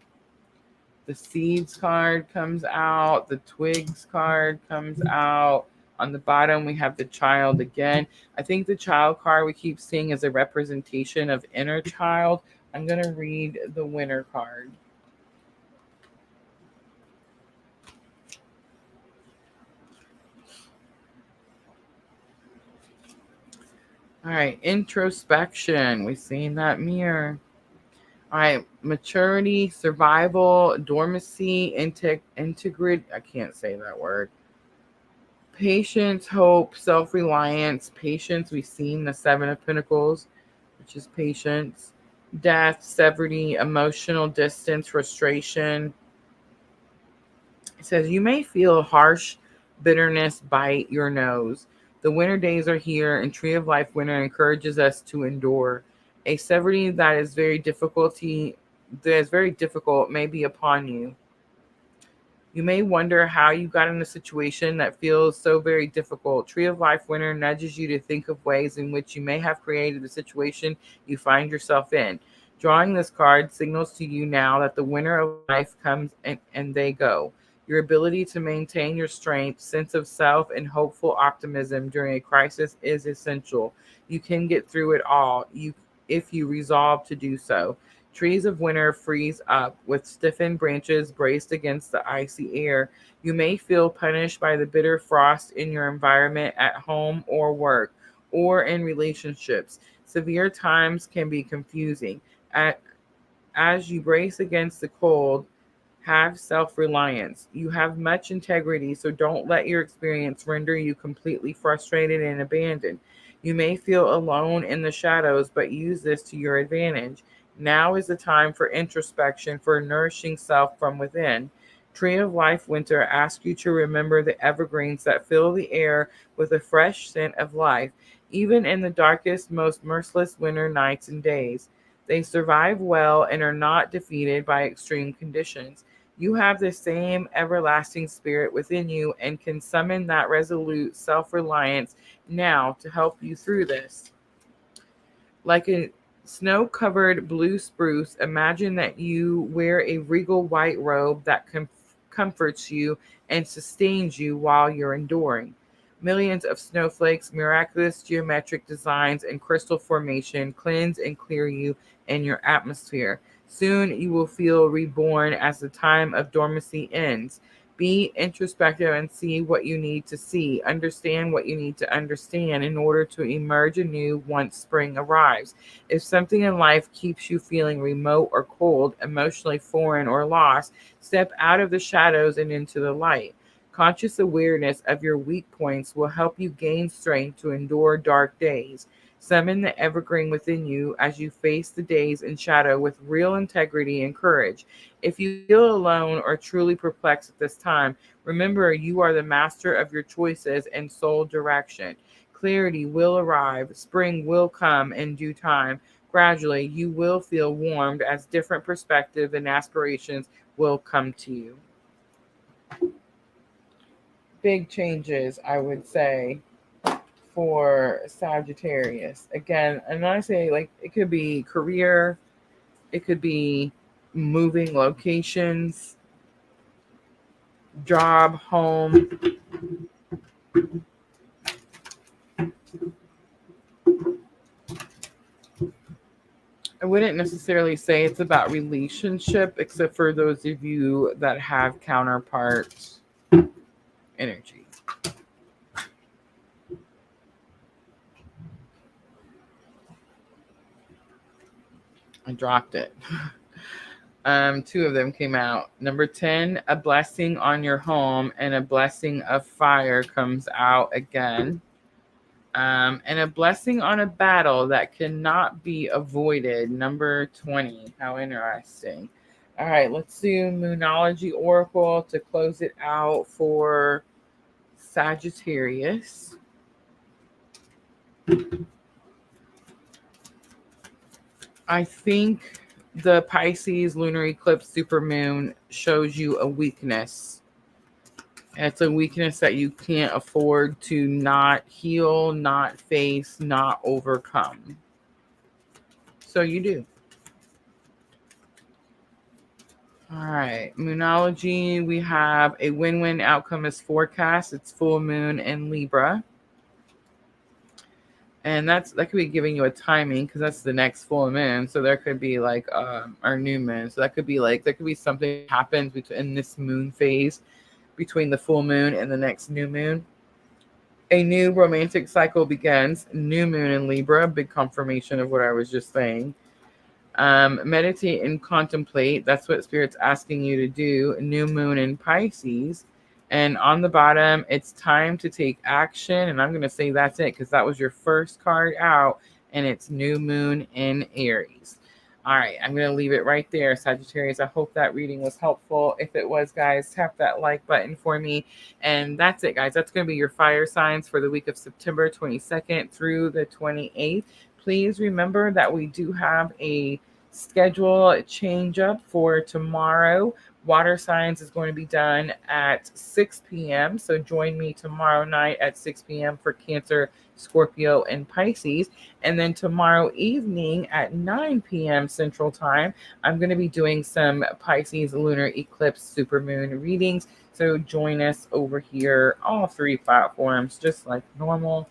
The Seeds card comes out. The Twigs card comes out. On the bottom, we have the Child again. I think the Child card we keep seeing is a representation of inner child. I'm going to read the Winter card. All right, introspection. We've seen that mirror. All right, maturity, survival, dormancy, integrity. I can't say that word. Patience, hope, self-reliance, patience. We've seen the Seven of Pentacles, which is patience. Death, severity, emotional distance, frustration. It says you may feel harsh bitterness bite your nose. The winter days are here, and Tree of Life Winter encourages us to endure. A severity that is very difficult may be upon you. You may wonder how you got in a situation that feels so very difficult. Tree of Life Winter nudges you to think of ways in which you may have created the situation you find yourself in. Drawing this card signals to you now that the winter of life comes and they go. Your ability to maintain your strength, sense of self, and hopeful optimism during a crisis is essential. You can get through it all if you resolve to do so. Trees of winter freeze up with stiffened branches braced against the icy air. You may feel punished by the bitter frost in your environment at home or work or in relationships. Severe times can be confusing. As you brace against the cold, have self-reliance. You have much integrity, so don't let your experience render you completely frustrated and abandoned. You may feel alone in the shadows, but use this to your advantage. Now is the time for introspection, for nourishing self from within. Tree of Life Winter asks you to remember the evergreens that fill the air with a fresh scent of life, even in the darkest, most merciless winter nights and days. They survive well and are not defeated by extreme conditions. You have the same everlasting spirit within you and can summon that resolute self-reliance now to help you through this. Like a snow-covered blue spruce, imagine that you wear a regal white robe that comforts you and sustains you while you're enduring. Millions of snowflakes, miraculous geometric designs, and crystal formation cleanse and clear you and your atmosphere. Soon you will feel reborn as the time of dormancy ends. Be introspective and see what you need to see. Understand what you need to understand in order to emerge anew once spring arrives. If something in life keeps you feeling remote or cold, emotionally foreign or lost, step out of the shadows and into the light. Conscious awareness of your weak points will help you gain strength to endure dark days. Summon the evergreen within you as you face the days in shadow with real integrity and courage. If you feel alone or truly perplexed at this time, remember you are the master of your choices and sole direction. Clarity will arrive. Spring will come in due time. Gradually, you will feel warmed as different perspectives and aspirations will come to you. Big changes, I would say, for Sagittarius. Again, and I say like it could be career, it could be moving locations, job, home. I wouldn't necessarily say it's about relationship, except for those of you that have counterpart energy. I dropped it. Two of them came out. Number 10, a blessing on your home, and a blessing of fire comes out again. And a blessing on a battle that cannot be avoided. Number 20. How interesting. All right, let's do Moonology Oracle to close it out for Sagittarius. I think the Pisces lunar eclipse supermoon shows you a weakness. And it's a weakness that you can't afford to not heal, not face, not overcome. So you do. All right. Moonology, we have a win-win outcome as forecast. It's full moon in Libra. And that could be giving you a timing because that's the next full moon. So there could be like our new moon. So that could be like there could be something that happens in this moon phase between the full moon and the next new moon. A new romantic cycle begins. New moon in Libra, big confirmation of what I was just saying. Meditate and contemplate. That's what Spirit's asking you to do. New moon in Pisces. And on the bottom, it's time to take action. And I'm going to say that's it because that was your first card out. And it's new moon in Aries. All right, I'm going to leave it right there, Sagittarius. I hope that reading was helpful. If it was, guys, tap that like button for me. And that's it, guys. That's going to be your fire signs for the week of September 22nd through the 28th. Please remember that we do have a schedule change up for tomorrow. Water signs is going to be done at 6 p.m. So join me tomorrow night at 6 p.m. for Cancer, Scorpio, and Pisces. And then tomorrow evening at 9 p.m. Central Time, I'm going to be doing some Pisces lunar eclipse supermoon readings. So join us over here, all three platforms, just like normal.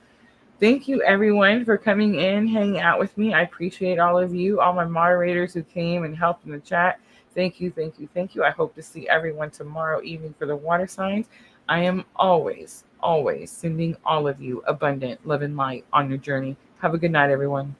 Thank you, everyone, for coming in, hanging out with me. I appreciate all of you, all my moderators who came and helped in the chat. Thank you, thank you, thank you. I hope to see everyone tomorrow evening for the water signs. I am always, always sending all of you abundant love and light on your journey. Have a good night, everyone.